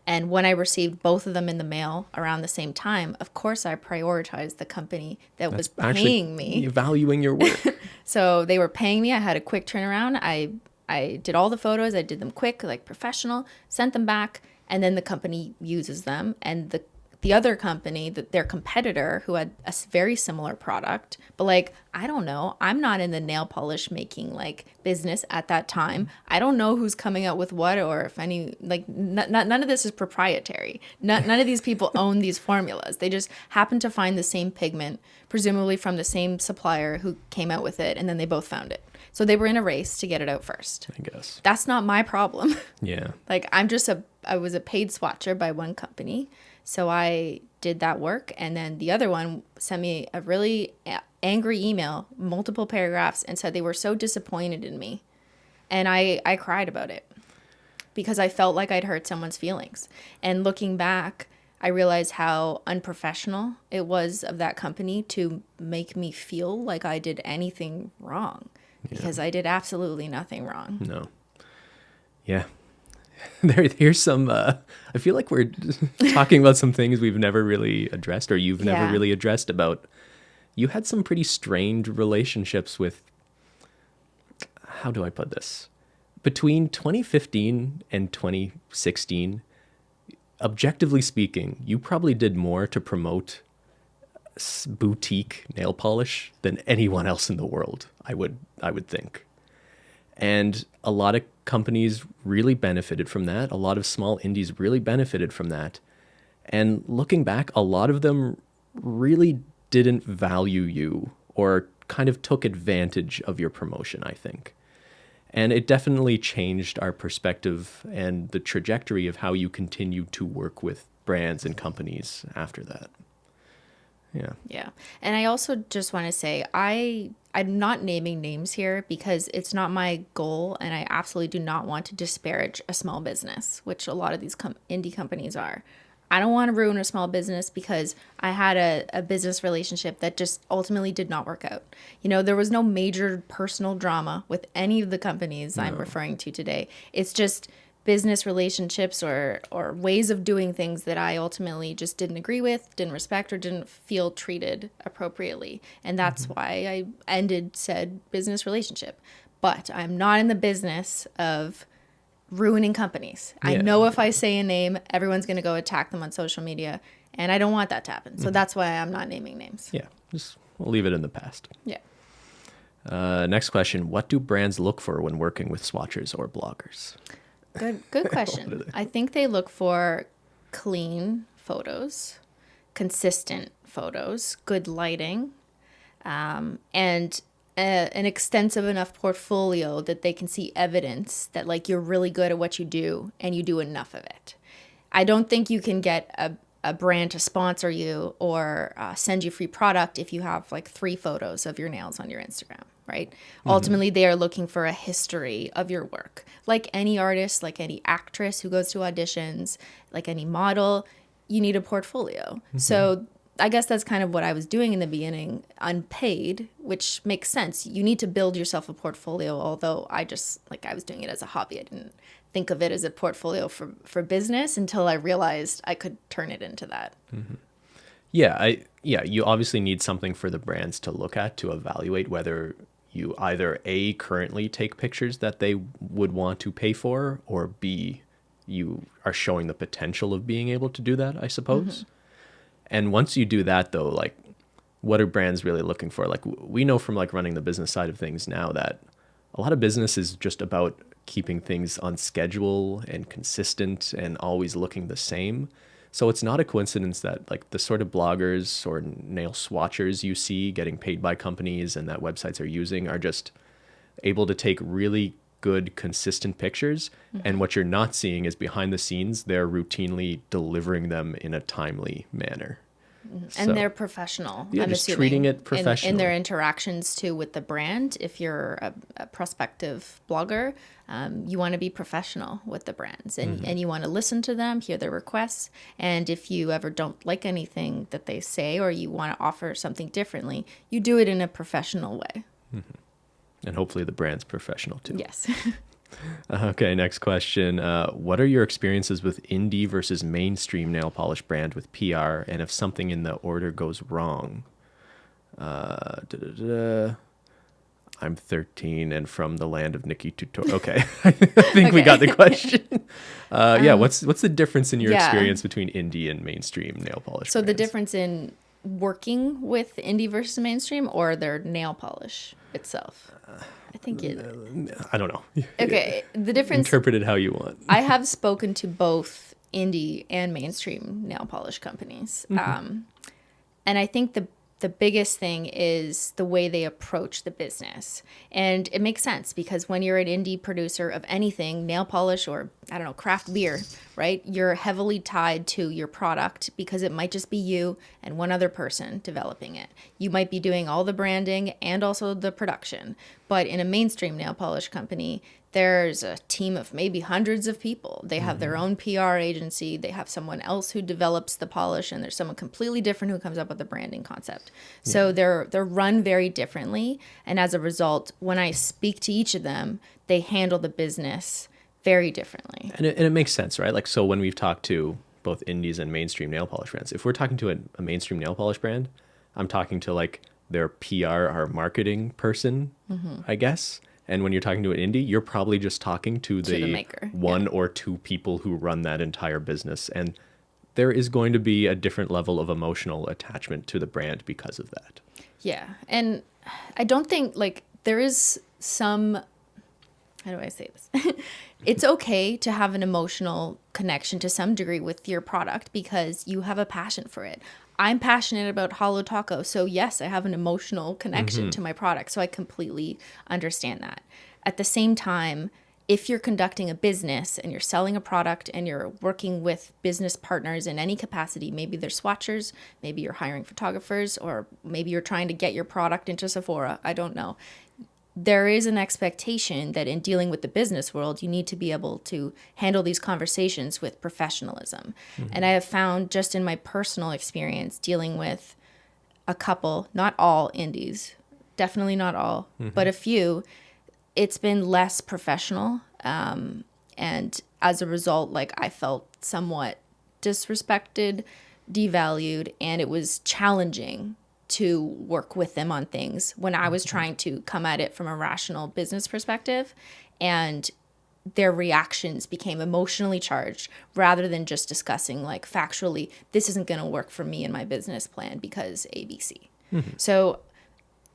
And when I received both of them in the mail around the same time, of course, I prioritized the company that was paying me. Valuing your work. So they were paying me. I had a quick turnaround. I did all the photos. I did them quick, like professional, sent them back, and then the company uses them. And the other company, their competitor, who had a very similar product, but like, I don't know, I'm not in the nail polish making like business at that time. I don't know who's coming out with what, or if any, like none of this is proprietary. None of these people own these formulas. They just happen to find the same pigment, presumably from the same supplier who came out with it, and then they both found it. So they were in a race to get it out first. I guess. That's not my problem. Yeah. Like, I was a paid swatcher by one company. So I did that work, and then the other one sent me a really angry email, multiple paragraphs, and said they were so disappointed in me. And I cried about it because I felt like I'd hurt someone's feelings. And looking back, I realized how unprofessional it was of that company to make me feel like I did anything wrong, because I did absolutely nothing wrong. No. Yeah. Here's some, I feel like we're talking about some things we've never really addressed, or you've never really addressed about. You had some pretty strained relationships with, how do I put this? Between 2015 and 2016, objectively speaking, you probably did more to promote boutique nail polish than anyone else in the world, I would think. And a lot of companies really benefited from that. A lot of small indies really benefited from that. And looking back, a lot of them really didn't value you or kind of took advantage of your promotion, I think. And it definitely changed our perspective and the trajectory of how you continue to work with brands and companies after that. Yeah. Yeah. And I also just want to say, I'm not naming names here because it's not my goal, and I absolutely do not want to disparage a small business, which a lot of these indie companies are. I don't want to ruin a small business because I had a business relationship that just ultimately did not work out. You know, there was no major personal drama with any of the companies I'm referring to today. It's just business relationships or ways of doing things that I ultimately just didn't agree with, didn't respect, or didn't feel treated appropriately. And that's why I ended said business relationship. But I'm not in the business of ruining companies. I know if I say a name, everyone's going to go attack them on social media, and I don't want that to happen. So that's why I'm not naming names. Yeah, we'll leave it in the past. Yeah. Next question. What do brands look for when working with swatchers or bloggers? Good question. I think they look for clean photos, consistent photos, good lighting, and an extensive enough portfolio that they can see evidence that like you're really good at what you do and you do enough of it. I don't think you can get a brand to sponsor you or send you free product if you have like 3 photos of your nails on your Instagram, right? Ultimately, they are looking for a history of your work. Like any artist, like any actress who goes to auditions, like any model, you need a portfolio. So I guess that's kind of what I was doing in the beginning, unpaid, which makes sense. You need to build yourself a portfolio, although I was doing it as a hobby. I didn't think of it as a portfolio for business until I realized I could turn it into that. Yeah, you obviously need something for the brands to look at to evaluate whether you either A, currently take pictures that they would want to pay for, or B, you are showing the potential of being able to do that, I suppose. And once you do that, though, like, what are brands really looking for? Like, we know from like running the business side of things now that a lot of business is just about keeping things on schedule and consistent and always looking the same. So it's not a coincidence that like the sort of bloggers or nail swatchers you see getting paid by companies and that websites are using are just able to take really good, consistent pictures. And what you're not seeing is behind the scenes, they're routinely delivering them in a timely manner. And they're professional. Yeah, I'm just assuming, treating it professionally. in their interactions too with the brand. If you're a prospective blogger, you want to be professional with the brands, and you want to listen to them, hear their requests. And if you ever don't like anything that they say, or you want to offer something differently, you do it in a professional way. And hopefully the brand's professional too. Yes. Okay, next question. What are your experiences with indie versus mainstream nail polish brand with PR, and if something in the order goes wrong? I'm 13 and from the land of Nikki Tutorial. Okay, I think we got the question. What's the difference in your experience between indie and mainstream nail polish So brands? the difference in working with indie versus mainstream, or their nail polish itself? I think I don't know. Okay, the difference. Interpret it how you want. I have spoken to both indie and mainstream nail polish companies. And I think the biggest thing is the way they approach the business. And it makes sense because when you're an indie producer of anything, nail polish or, I don't know, craft beer, right? You're heavily tied to your product because it might just be you and one other person developing it. You might be doing all the branding and also the production. But in a mainstream nail polish company, there's a team of maybe hundreds of people. They have their own PR agency. They have someone else who develops the polish, and there's someone completely different who comes up with the branding concept. So they're run very differently. And as a result, when I speak to each of them, they handle the business very differently. And it makes sense, right? Like, so when we've talked to both indies and mainstream nail polish brands, if we're talking to a mainstream nail polish brand, I'm talking to like their PR or marketing person, I guess. And when you're talking to an indie, you're probably just talking to the maker. one or two people who run that entire business. And there is going to be a different level of emotional attachment to the brand because of that. Yeah. And I don't think like there is some, how do I say this? It's okay to have an emotional connection to some degree with your product because you have a passion for it. I'm passionate about Holo Taco. So yes, I have an emotional connection to my product. So I completely understand that. At the same time, if you're conducting a business and you're selling a product and you're working with business partners in any capacity, maybe they're swatchers, maybe you're hiring photographers, or maybe you're trying to get your product into Sephora, I don't know. There is an expectation that in dealing with the business world, you need to be able to handle these conversations with professionalism. And I have found just in my personal experience dealing with a couple, not all indies, definitely not all, but a few, it's been less professional. And as a result, like I felt somewhat disrespected, devalued, and it was challenging to work with them on things when I was trying to come at it from a rational business perspective, and their reactions became emotionally charged rather than just discussing like factually, this isn't going to work for me and my business plan because ABC. So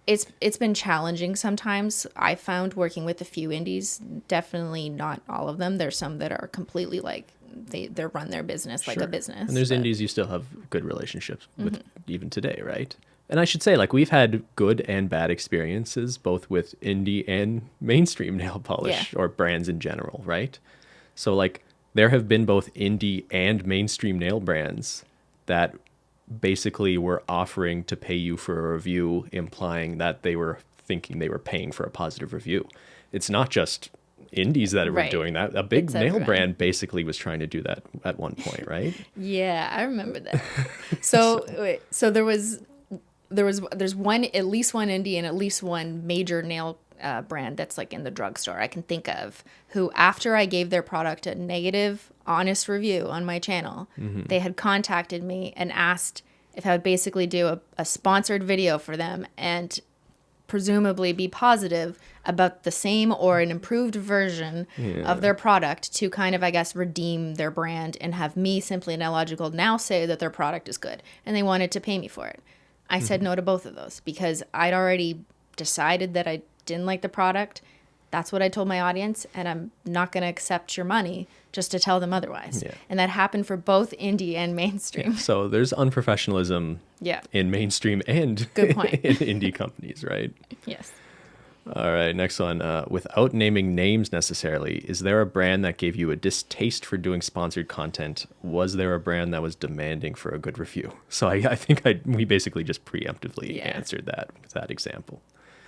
it's been challenging sometimes. I found working with a few indies, definitely not all of them. There's some that are completely like they run their business like a business. And there's indies you still have good relationships with even today, right? And I should say, like, we've had good and bad experiences both with indie and mainstream nail polish or brands in general, right? So, like, there have been both indie and mainstream nail brands that basically were offering to pay you for a review, implying that they were thinking they were paying for a positive review. It's not just indies that were doing that. A big nail brand basically was trying to do that at one point, right? Yeah, I remember that. So there's one, at least one indie and at least one major nail brand that's like in the drugstore I can think of, who after I gave their product a negative, honest review on my channel, they had contacted me and asked if I would basically do a sponsored video for them and presumably be positive about the same or an improved version of their product to kind of, I guess, redeem their brand and have me, Simply and Illogical, now say that their product is good. And they wanted to pay me for it. I said no to both of those because I'd already decided that I didn't like the product. That's what I told my audience, and I'm not going to accept your money just to tell them otherwise. Yeah. And that happened for both indie and mainstream. Yeah. So there's unprofessionalism in mainstream and Good point. in indie companies, right? Yes. All right, next one. Without naming names necessarily, is there a brand that gave you a distaste for doing sponsored content? Was there a brand that was demanding for a good review? So I think we basically just preemptively answered that with that example.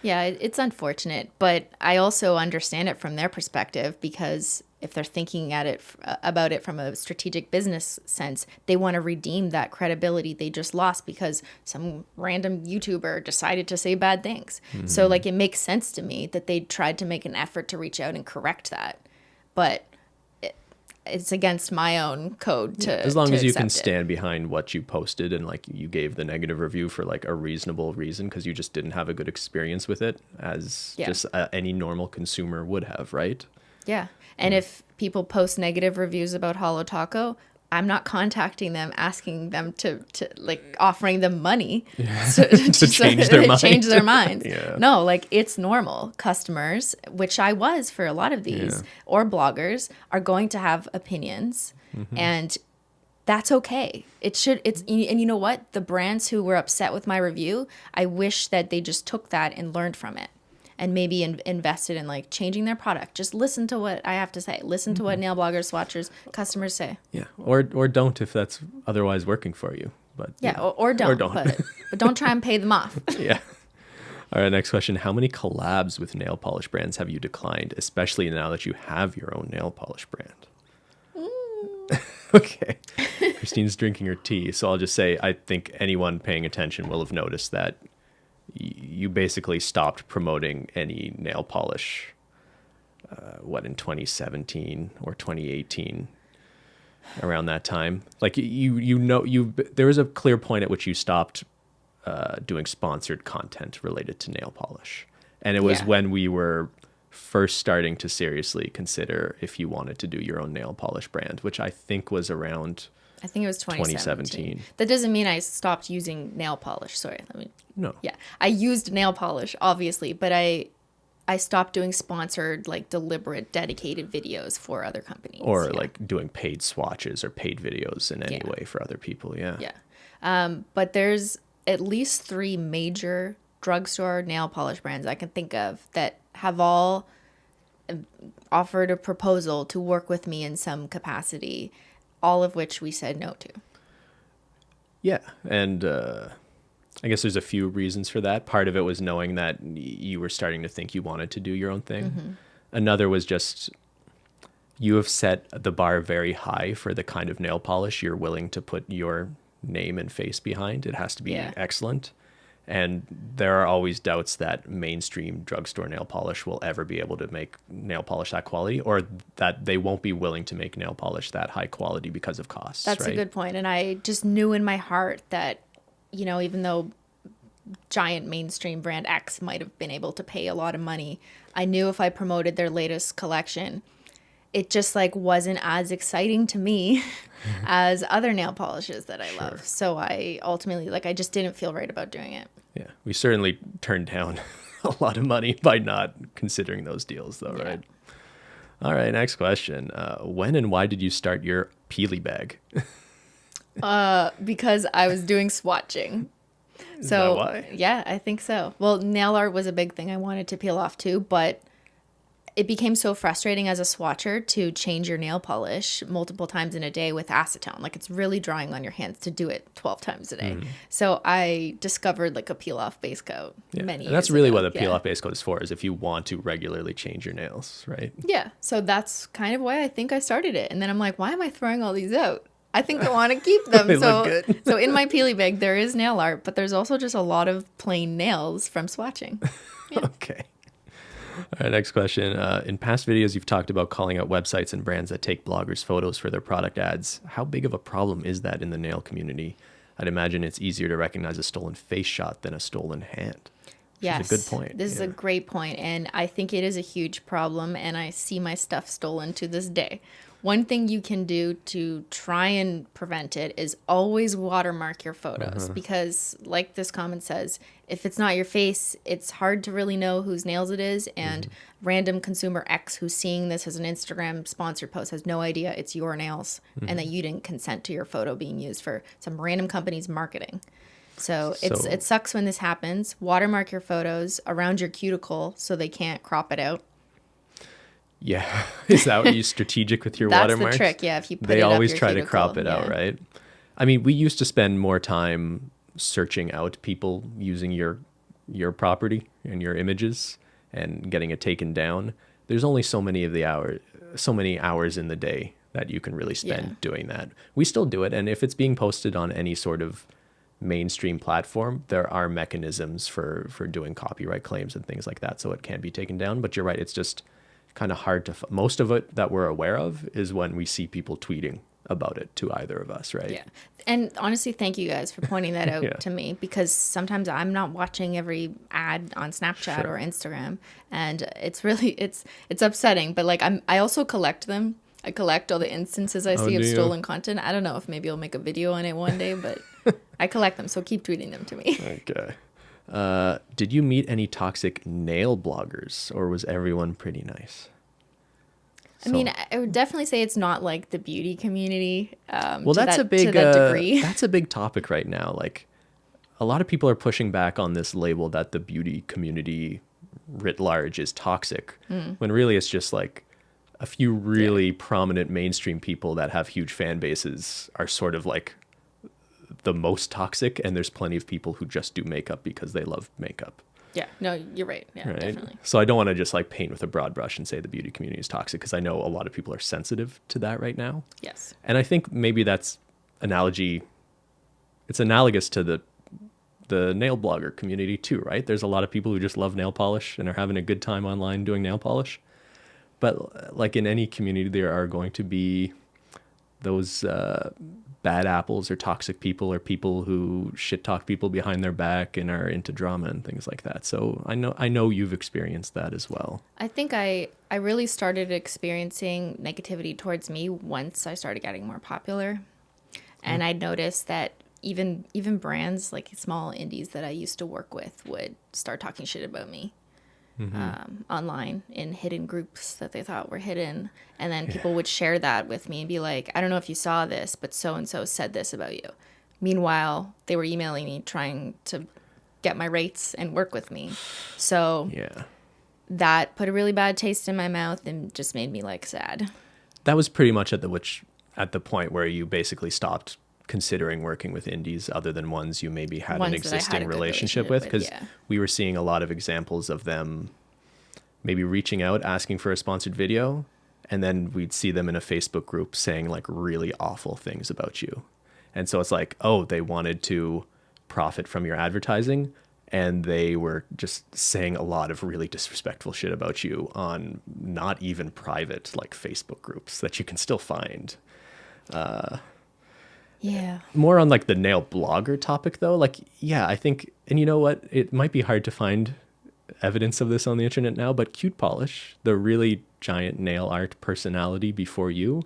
Yeah, it's unfortunate, but I also understand it from their perspective because if they're thinking about it from a strategic business sense, they want to redeem that credibility they just lost because some random YouTuber decided to say bad things. So like it makes sense to me that they tried to make an effort to reach out and correct that. But it's against my own code to as long as you can stand behind what you posted and like you gave the negative review for like a reasonable reason because you just didn't have a good experience with it as just any normal consumer would have, right? Yeah. And if people post negative reviews about Holo Taco, I'm not contacting them, asking them to like offering them money to change their mind. Change their minds. No, like it's normal. Customers, which I was for a lot of these, or bloggers, are going to have opinions, and that's okay. And you know what? The brands who were upset with my review, I wish that they just took that and learned from it. And maybe invested in like changing their product. Just listen to what I have to say. Listen to what nail bloggers, swatchers, customers say. Yeah, or don't if that's otherwise working for you. But or don't. But don't try and pay them off. Yeah. All right, next question. How many collabs with nail polish brands have you declined, especially now that you have your own nail polish brand? Okay. Christine's drinking her tea, so I'll just say I think anyone paying attention will have noticed that you basically stopped promoting any nail polish, in 2017 or 2018, around that time. Like there was a clear point at which you stopped doing sponsored content related to nail polish. And it was when we were first starting to seriously consider if you wanted to do your own nail polish brand, which I think was around I think it was 2017. That doesn't mean I stopped using nail polish. Sorry. No. Yeah. I used nail polish, obviously, but I stopped doing sponsored, like deliberate, dedicated videos for other companies. Or like doing paid swatches or paid videos in any way for other people. Yeah. Yeah. But there's at least 3 major drugstore nail polish brands I can think of that have all offered a proposal to work with me in some capacity, all of which we said no to. Yeah. And I guess there's a few reasons for that. Part of it was knowing that you were starting to think you wanted to do your own thing. Mm-hmm. Another was just you have set the bar very high for the kind of nail polish you're willing to put your name and face behind. It has to be excellent. And there are always doubts that mainstream drugstore nail polish will ever be able to make nail polish that quality, or that they won't be willing to make nail polish that high quality because of costs. That's a good point. And I just knew in my heart that, you know, even though giant mainstream brand X might have been able to pay a lot of money, I knew if I promoted their latest collection, it just like wasn't as exciting to me as other nail polishes that I love. So I ultimately, like, I just didn't feel right about doing it. Yeah, we certainly turned down a lot of money by not considering those deals, though, right? All right, next question. When and why did you start your peely bag? Because I was doing swatching. Is that why? Yeah, I think so. Well, nail art was a big thing I wanted to peel off too, but it became so frustrating as a swatcher to change your nail polish multiple times in a day with acetone. Like, it's really drying on your hands to do it 12 times a day. Mm. So I discovered like a peel off base coat many years ago. That's really what the peel off base coat is for, is if you want to regularly change your nails, right? Yeah. So that's kind of why I think I started it. And then I'm like, why am I throwing all these out? I think I want to keep them. They look good. So in my peely bag, there is nail art, but there's also just a lot of plain nails from swatching. Yeah. Okay. All right, next question. In past videos, you've talked about calling out websites and brands that take bloggers' photos for their product ads. How big of a problem is that in the nail community? I'd imagine it's easier to recognize a stolen face shot than a stolen hand. Yes. Is a good point. This is a great point, and I think it is a huge problem, and I see my stuff stolen to this day. One thing you can do to try and prevent it is always watermark your photos because, like this comment says, if it's not your face, it's hard to really know whose nails it is, and random consumer X who's seeing this as an Instagram sponsored post has no idea it's your nails and that you didn't consent to your photo being used for some random company's marketing. So it sucks when this happens. Watermark your photos around your cuticle so they can't crop it out. Yeah. Is that what you strategic with your watermarks? That's the trick, yeah. If you put they it up always your try cuticle, to crop it out, right? I mean, we used to spend more time searching out people using your property and your images and getting it taken down. There's only so many hours in the day that you can really spend doing that. We still do it, and if it's being posted on any sort of mainstream platform, there are mechanisms for doing copyright claims and things like that, so it can be taken down. But you're right, it's just kind of hard to most of it that we're aware of is when we see people tweeting about it to either of us, right? Yeah. And honestly, thank you guys for pointing that out to me, because sometimes I'm not watching every ad on Snapchat or Instagram, and it's really it's upsetting, but like I also collect them. I collect all the instances I see of stolen content. I don't know if maybe I'll make a video on it one day, but I collect them, so keep tweeting them to me. Okay. Did you meet any toxic nail bloggers, or was everyone pretty nice? I mean, I would definitely say it's not like the beauty community. Well, that's a big degree. That's a big topic right now. Like, a lot of people are pushing back on this label that the beauty community writ large is toxic, when really it's just like a few really prominent mainstream people that have huge fan bases are sort of like the most toxic, and there's plenty of people who just do makeup because they love makeup. Yeah, no, you're right. Yeah, right? Definitely. So I don't want to just like paint with a broad brush and say the beauty community is toxic, because I know a lot of people are sensitive to that right now. Yes. And I think maybe that's it's analogous to the nail blogger community too, right? There's a lot of people who just love nail polish and are having a good time online doing nail polish. But like in any community, there are going to be those bad apples or toxic people or people who shit talk people behind their back and are into drama and things like that. So I know you've experienced that as well. I think I really started experiencing negativity towards me once I started getting more popular. And I noticed that even brands like small indies that I used to work with would start talking shit about me online in hidden groups that they thought were hidden. And then people would share that with me and be like, I don't know if you saw this, but so-and-so said this about you. Meanwhile, they were emailing me trying to get my rates and work with me. So that put a really bad taste in my mouth and just made me like sad. That was pretty much at the point where you basically stopped considering working with indies other than ones you maybe had an existing relationship with, because we were seeing a lot of examples of them maybe reaching out, asking for a sponsored video, and then we'd see them in a Facebook group saying like really awful things about you. And so it's like, oh, they wanted to profit from your advertising, and they were just saying a lot of really disrespectful shit about you on not even private like Facebook groups that you can still find. More on like the nail blogger topic though. Like, I think, and you know what? It might be hard to find evidence of this on the internet now, but Cute Polish, the really giant nail art personality before you,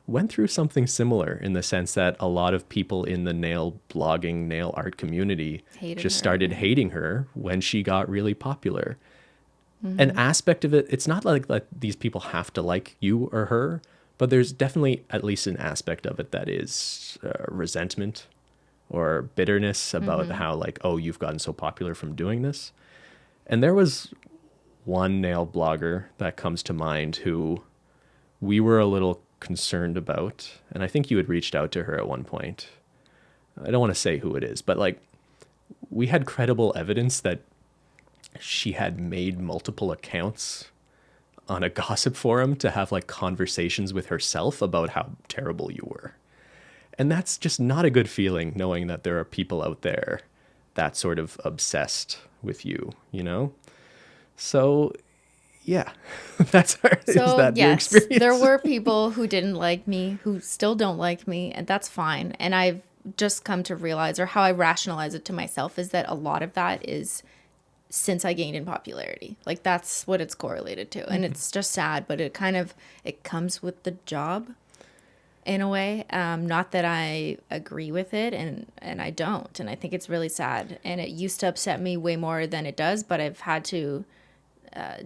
went through something similar in the sense that a lot of people in the nail blogging, nail art community started hating her when she got really popular. An aspect of it, it's not like these people have to like you or her, but there's definitely at least an aspect of it that is resentment or bitterness about how like, oh, you've gotten so popular from doing this. And there was one nail blogger that comes to mind who we were a little concerned about. And I think you had reached out to her at one point. I don't want to say who it is, but like we had credible evidence that she had made multiple accounts on a gossip forum to have like conversations with herself about how terrible you were. And that's just not a good feeling, knowing that there are people out there that sort of obsessed with you, you know? So that's your experience? There were people who didn't like me, who still don't like me, and that's fine. And I've just come to realize, or how I rationalize it to myself, is that a lot of that is since I gained in popularity. Like that's what it's correlated to. And it's just sad, but it comes with the job in a way. Not that I agree with it, and I don't. And I think it's really sad. And it used to upset me way more than it does, but I've had to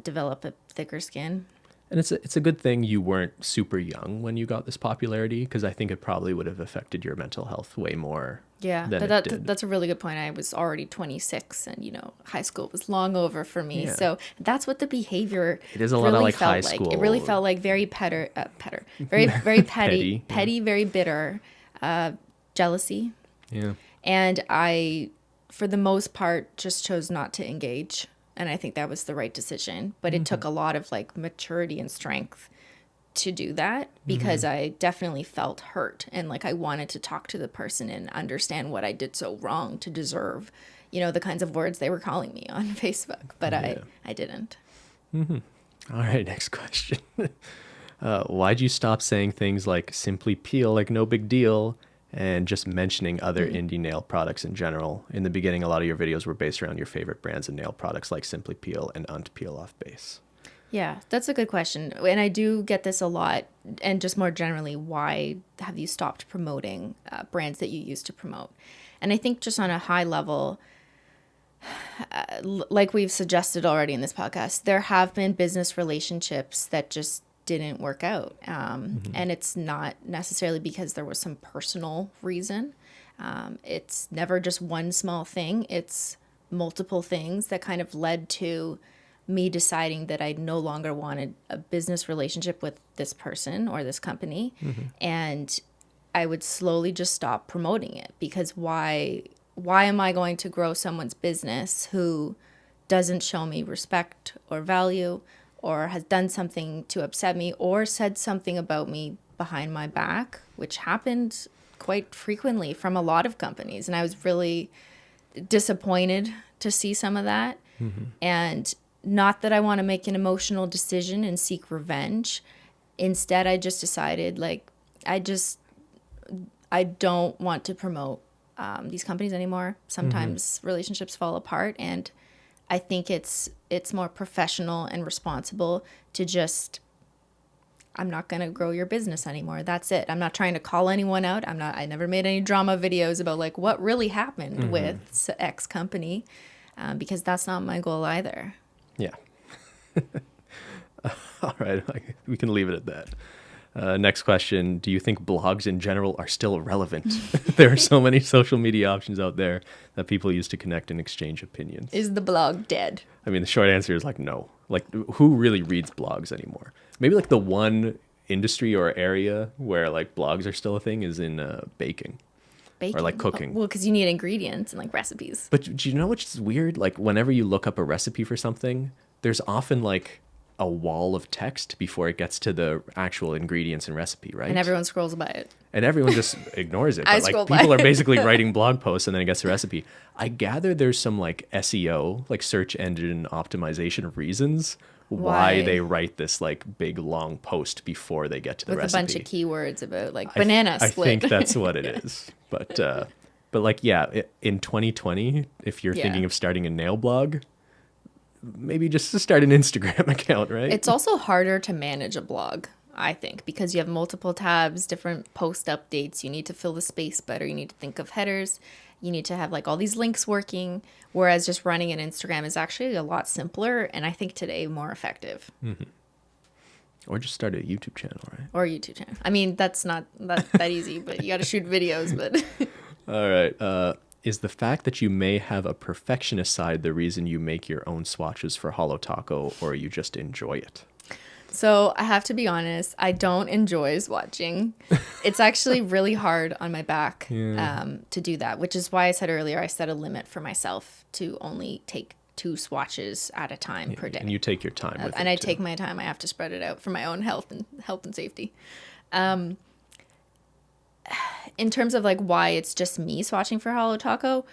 develop a thicker skin. And it's a good thing you weren't super young when you got this popularity, because I think it probably would have affected your mental health way more. Yeah, but that's a really good point. I was already 26, and high school was long over for me. Yeah. So that's what the behavior. It is a lot of like high school. It really felt like very very petty, very bitter, jealousy. Yeah. And I, for the most part, just chose not to engage. And I think that was the right decision. But it took a lot of like maturity and strength to do that, because I definitely felt hurt. And like I wanted to talk to the person and understand what I did so wrong to deserve, the kinds of words they were calling me on Facebook. But I didn't. All right, next question. Why'd you stop saying things like simply peel, like no big deal, and just mentioning other indie nail products in general? In the beginning, a lot of your videos were based around your favorite brands and nail products like Simply Peel and Peel Off Base. Yeah, that's a good question. And I do get this a lot. And just more generally, why have you stopped promoting brands that you used to promote? And I think just on a high level, like we've suggested already in this podcast, there have been business relationships that just didn't work out. And it's not necessarily because there was some personal reason. It's never just one small thing. It's multiple things that kind of led to me deciding that I no longer wanted a business relationship with this person or this company. And I would slowly just stop promoting it, because why am I going to grow someone's business who doesn't show me respect or value, or has done something to upset me, or said something about me behind my back, which happened quite frequently from a lot of companies. And I was really disappointed to see some of that. And not that I want to make an emotional decision and seek revenge. Instead, I just decided, like, I just I don't want to promote these companies anymore. Sometimes relationships fall apart, and I think it's more professional and responsible to just, I'm not going to grow your business anymore. That's it. I'm not trying to call anyone out. I never made any drama videos about like what really happened with X company, because that's not my goal either. Yeah. All right. We can leave it at that. Next question. Do you think blogs in general are still relevant? There are so many social media options out there that people use to connect and exchange opinions. Is the blog dead? I mean, the short answer is like no. Like, who really reads blogs anymore? Maybe like the one industry or area where like blogs are still a thing is in baking. Or like cooking. Well, because you need ingredients and like recipes. But do you know what's weird? Like whenever you look up a recipe for something, there's often like a wall of text before it gets to the actual ingredients and recipe, right? And everyone scrolls by it. And everyone just ignores it. I But like scroll by people are it. basically writing blog posts and then it gets the recipe. I gather there's some like SEO, like search engine optimization reasons why they write this like big long post before they get to the With recipe. a bunch of keywords about like banana I split. think that's what it is. But like, yeah, in 2020, if you're thinking of starting a nail blog, maybe just to start an Instagram account, right? It's also harder to manage a blog, I think, because you have multiple tabs, different post updates. You need to fill the space better. You need to think of headers. You need to have like all these links working. Whereas just running an Instagram is actually a lot simpler, and I think today more effective. Or just start a YouTube channel, right? Or YouTube channel. I mean, that's not that easy, but you got to shoot videos. But All right. Is the fact that you may have a perfectionist side the reason you make your own swatches for Holo Taco, or you just enjoy it? So I have to be honest, I don't enjoy swatching. It's actually really hard on my back to do that, which is why I said earlier I set a limit for myself to only take 2 swatches at a time per day. And you take your time with it. And I too. take my time. I have to spread it out for my own health and safety. In terms of like why it's just me swatching for Holo Taco,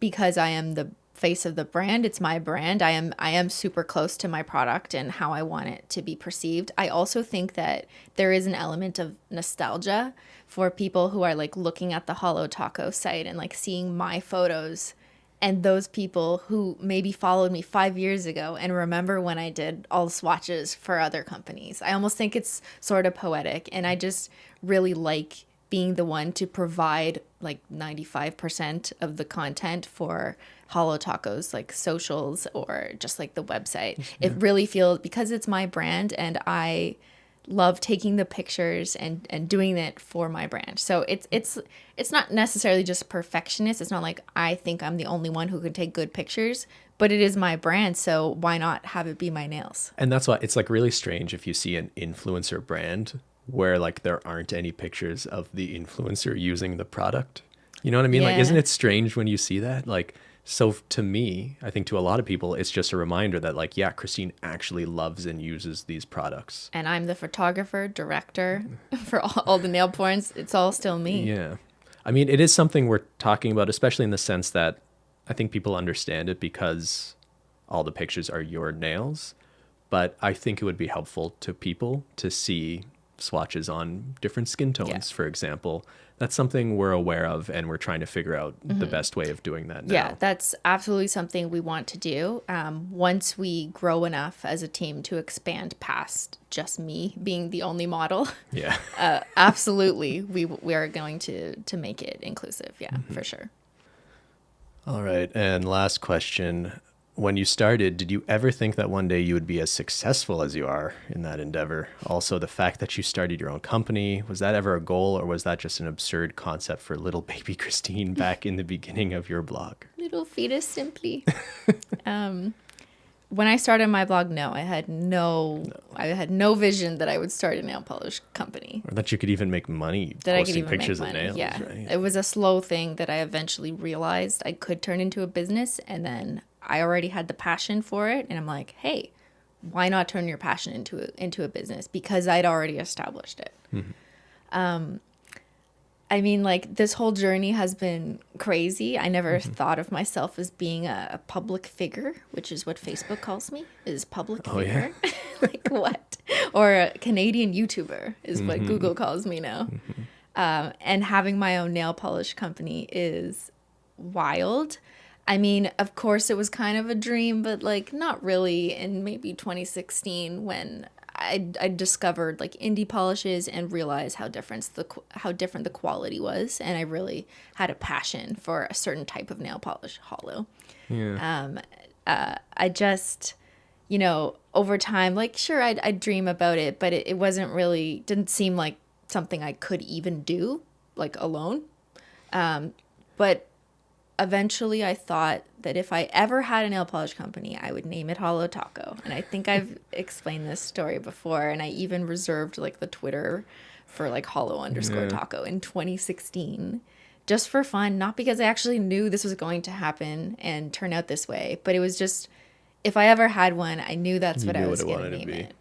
because I am the face of the brand. It's my brand. I am super close to my product and how I want it to be perceived. I also think that there is an element of nostalgia for people who are like looking at the Holo Taco site and like seeing my photos, and those people who maybe followed me 5 years ago and remember when I did all the swatches for other companies. I almost think it's sort of poetic, and I just really like being the one to provide like 95% of the content for Holo Taco's like socials or just like the website. It really feels, because it's my brand and I love taking the pictures and doing it for my brand. So it's not necessarily just perfectionist. It's not like I think I'm the only one who can take good pictures, but it is my brand. So why not have it be my nails? And that's why it's like really strange if you see an influencer brand where like there aren't any pictures of the influencer using the product. You know what I mean? Like, isn't it strange when you see that? Like, so to me, I think to a lot of people, it's just a reminder that like, yeah, Cristine actually loves and uses these products. And I'm the photographer, director for all the nail porns. It's all still me. Yeah. I mean, it is something we're talking about, especially in the sense that I think people understand it because all the pictures are your nails. But I think it would be helpful to people to see swatches on different skin tones, for example. That's something we're aware of, and we're trying to figure out the best way of doing that now. Yeah, that's absolutely something we want to do. Once we grow enough as a team to expand past just me being the only model, Yeah. absolutely, we are going to make it inclusive. Yeah, for sure. All right. And last question. When you started, did you ever think that one day you would be as successful as you are in that endeavor? Also, the fact that you started your own company, was that ever a goal, or was that just an absurd concept for little baby Cristine back in the beginning of your blog? Little fetus Simply. When I started my blog, no, I had no vision that I would start a nail polish company. Or that you could even make money That I could posting even pictures make of money. nails, Yeah, right? it was a slow thing that I eventually realized I could turn into a business, and then I already had the passion for it, and I'm like, hey, why not turn your passion into a business? Because I'd already established it. I mean, like, this whole journey has been crazy. I never thought of myself as being a public figure, which is what Facebook calls me, is public figure. Yeah? Like, what? Or a Canadian YouTuber is what Google calls me now. And having my own nail polish company is wild. I mean, of course, it was kind of a dream, but like not really. In maybe 2016, when I discovered like indie polishes and realized how different the quality was, and I really had a passion for a certain type of nail polish, holo. Yeah. I just, over time, like sure, I'd dream about it, but it wasn't really, didn't seem like something I could even do like alone. But eventually I thought that if I ever had a nail polish company, I would name it Holo Taco. And I think I've explained this story before. And I even reserved like the Twitter for like holo_taco in 2016, just for fun. Not because I actually knew this was going to happen and turn out this way, but it was just, if I ever had one, I knew that's what I was going to name it.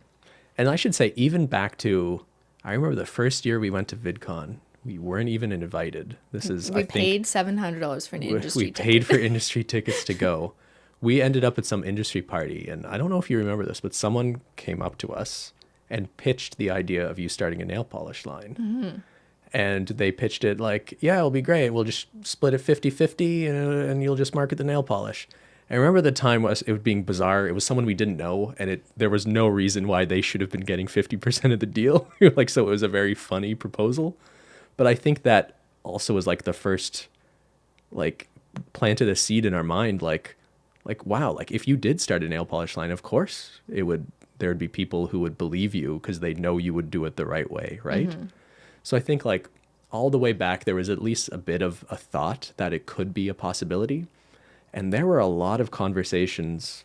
And I should say, even back to, I remember the first year we went to VidCon, we weren't even invited. We paid $700 for an industry ticket. We paid for industry tickets to go. We ended up at some industry party, and I don't know if you remember this, but someone came up to us and pitched the idea of you starting a nail polish line. Mm-hmm. And they pitched it like, yeah, it'll be great. We'll just split it 50-50 and you'll just market the nail polish. I remember the time was it being bizarre. It was someone we didn't know, and there was no reason why they should have been getting 50% of the deal. Like, so it was a very funny proposal. But I think that also was like the first, like, planted a seed in our mind, like wow, like if you did start a nail polish line, of course there'd be people who would believe you because they know you would do it the right way, right? Mm-hmm. So I think like all the way back, there was at least a bit of a thought that it could be a possibility. And there were a lot of conversations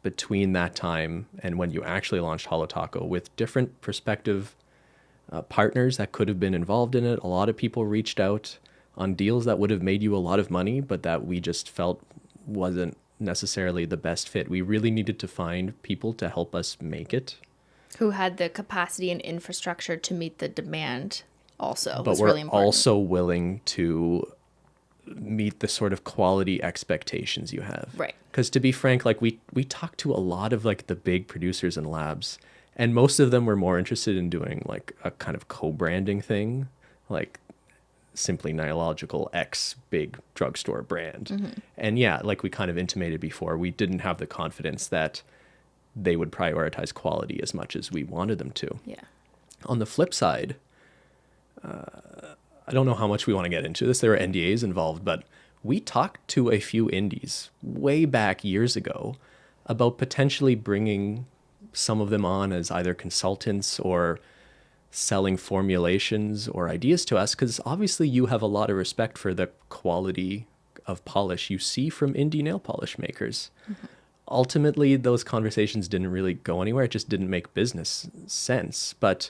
between that time and when you actually launched Holo Taco with different prospective partners that could have been involved in it. A lot of people reached out on deals that would have made you a lot of money, but that we just felt wasn't necessarily the best fit. We really needed to find people to help us make it. Who had the capacity and infrastructure to meet the demand also. But we're really also willing to meet the sort of quality expectations you have. Right. Because to be frank, like we talked to a lot of like the big producers and labs, and most of them were more interested in doing like a kind of co-branding thing, like SimplyPodLogical X big drugstore brand. Mm-hmm. And yeah, like we kind of intimated before, we didn't have the confidence that they would prioritize quality as much as we wanted them to. Yeah. On the flip side, I don't know how much we want to get into this. There are NDAs involved, but we talked to a few indies way back years ago about potentially bringing some of them on as either consultants or selling formulations or ideas to us, because obviously you have a lot of respect for the quality of polish you see from indie nail polish makers. Mm-hmm. Ultimately, those conversations didn't really go anywhere. It just didn't make business sense. But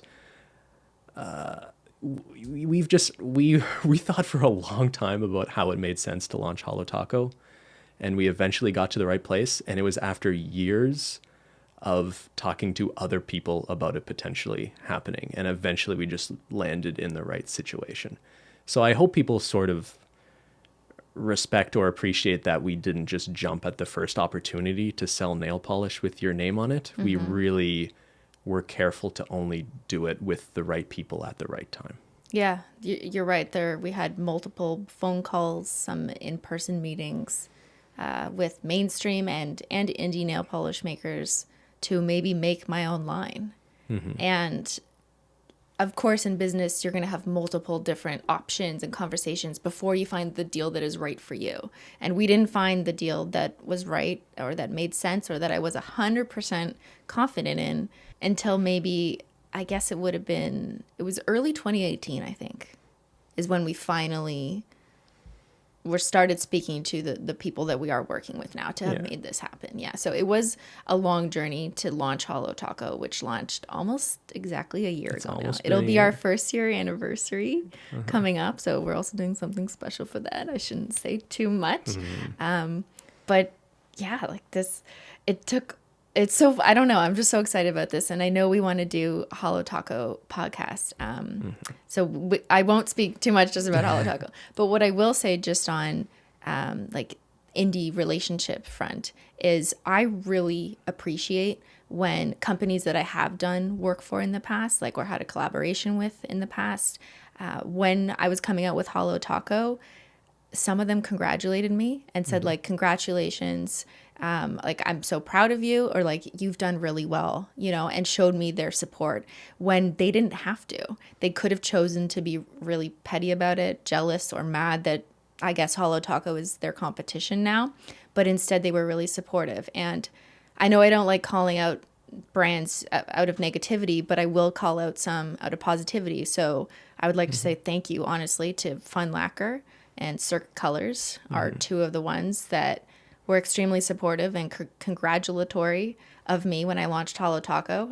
we thought for a long time about how it made sense to launch Holo Taco, and we eventually got to the right place. And it was after years of talking to other people about it potentially happening, and eventually we just landed in the right situation. So I hope people sort of respect or appreciate that we didn't just jump at the first opportunity to sell nail polish with your name on it. Mm-hmm. We really were careful to only do it with the right people at the right time. Yeah, you're right. We had multiple phone calls, some in-person meetings with mainstream and indie nail polish makers to maybe make my own line. Mm-hmm. And of course, in business, you're going to have multiple different options and conversations before you find the deal that is right for you. And we didn't find the deal that was right or that made sense or that I was 100% confident in until maybe, I guess it was early 2018, I think, is when we finally started speaking to the people that we are working with now to have made this happen. Yeah. So it was a long journey to launch Holo Taco, which launched almost exactly a year ago now. It'll be our first year anniversary coming up. So we're also doing something special for that. I shouldn't say too much. Mm-hmm. But yeah, like this, I don't know. I'm just so excited about this. And I know we want to do Holo Taco podcast. So I won't speak too much just about Holo Taco. But what I will say just on like indie relationship front is I really appreciate when companies that I have done work for in the past, like or had a collaboration with in the past, when I was coming out with Holo Taco, some of them congratulated me and said like, congratulations, like I'm so proud of you, or like you've done really well, you know, and showed me their support when they didn't have to. They could have chosen to be really petty about it, jealous or mad that I guess Holo Taco is their competition now, but instead they were really supportive. And I know I don't like calling out brands out of negativity, but I will call out some out of positivity. So I would like to say thank you, honestly, to Fun Lacquer and Cirque Colors are two of the ones that were extremely supportive and congratulatory of me when I launched Holo Taco.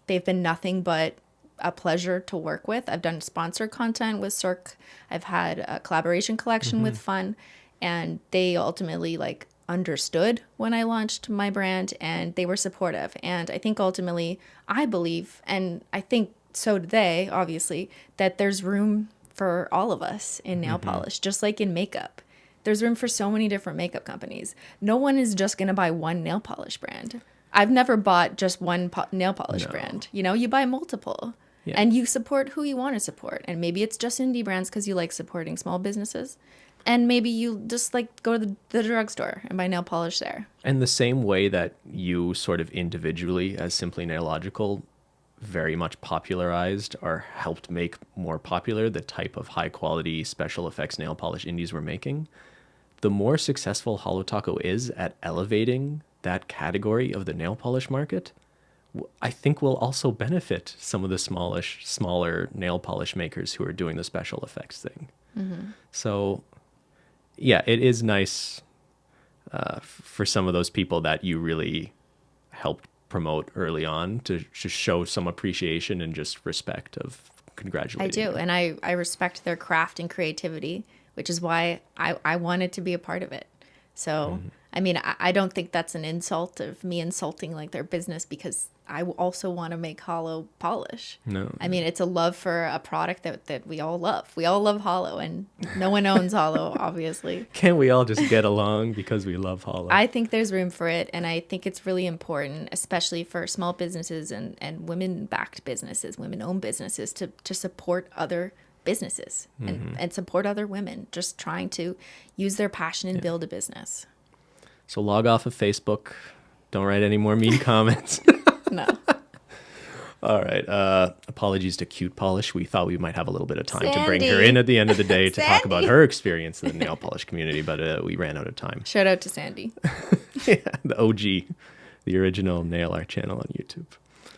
They've been nothing but a pleasure to work with. I've done sponsored content with Cirque. I've had a collaboration collection with Fun, and they ultimately like understood when I launched my brand, and they were supportive. And I think ultimately, I believe, and I think so did they, obviously, that there's room for all of us in nail polish, just like in makeup. There's room for so many different makeup companies. No one is just going to buy one nail polish brand. I've never bought just one nail polish brand. You know, you buy multiple. Yeah. And you support who you want to support. And maybe it's just indie brands because you like supporting small businesses. And maybe you just like go to the drugstore and buy nail polish there. And the same way that you sort of individually as Simply Nailogical very much popularized or helped make more popular the type of high quality special effects nail polish indies we're making, the more successful Holo Taco is at elevating that category of the nail polish market, I think will also benefit some of the smaller nail polish makers who are doing the special effects thing. So yeah, it is nice for some of those people that you really helped promote early on to just show some appreciation and just respect of congratulating. I do. And I respect their craft and creativity, which is why I wanted to be a part of it. So, I mean, I don't think that's an insult of me insulting like their business, because I also want to make Holo polish. No. I mean, it's a love for a product that we all love. We all love Holo, and no one owns Holo, obviously. Can't we all just get along because we love Holo? I think there's room for it, and I think it's really important, especially for small businesses and women-backed businesses, women-owned businesses, to support other businesses and support other women just trying to use their passion and build a business. So log off of Facebook. Don't write any more mean comments. No. All right. Apologies to Cute Polish. We thought we might have a little bit of time to bring Sandy. her in at the end of the day to talk Sandy. about her experience in the nail polish community, but we ran out of time. Shout out to Sandy. Yeah, the OG, the original nail art channel on YouTube.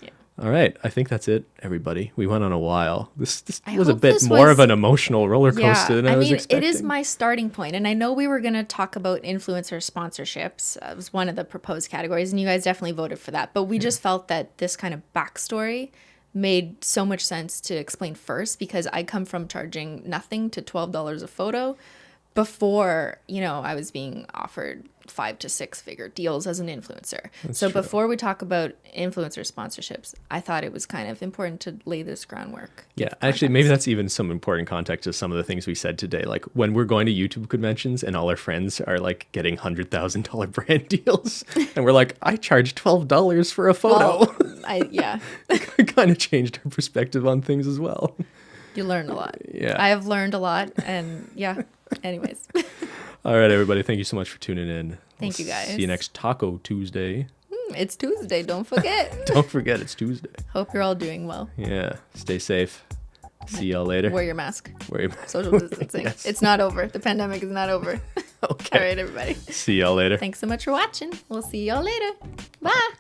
Yeah. All right. I think that's it, everybody. We went on a while. This I was a hope bit this more was- of an emotional roller coaster than I was expecting. It is my starting point, and I know we were going to talk about influencer sponsorships. It was one of the proposed categories, and you guys definitely voted for that. But we just felt that this kind of backstory made so much sense to explain first, because I come from charging nothing to $12 a photo before, I was being offered 5 to 6 figure deals as an influencer. So true. before we talk about influencer sponsorships, I thought it was kind of important to lay this groundwork. Yeah, actually, maybe that's even some important context to some of the things we said today. Like when we're going to YouTube conventions and all our friends are like getting $100,000 brand deals, and we're like, I charge $12 for a photo. Well, yeah. Kind of changed our perspective on things as well. You learn a lot. Yeah. I have learned a lot, and yeah. Anyways. All right, everybody. Thank you so much for tuning in. Thank you, guys. See you next Taco Tuesday. It's Tuesday. Don't forget. Don't forget, it's Tuesday. Hope you're all doing well. Yeah. Stay safe. See y'all later. Wear your mask. Wear your mask. Social distancing. Yes. It's not over. The pandemic is not over. Okay. All right, everybody. See y'all later. Thanks so much for watching. We'll see y'all later. Bye.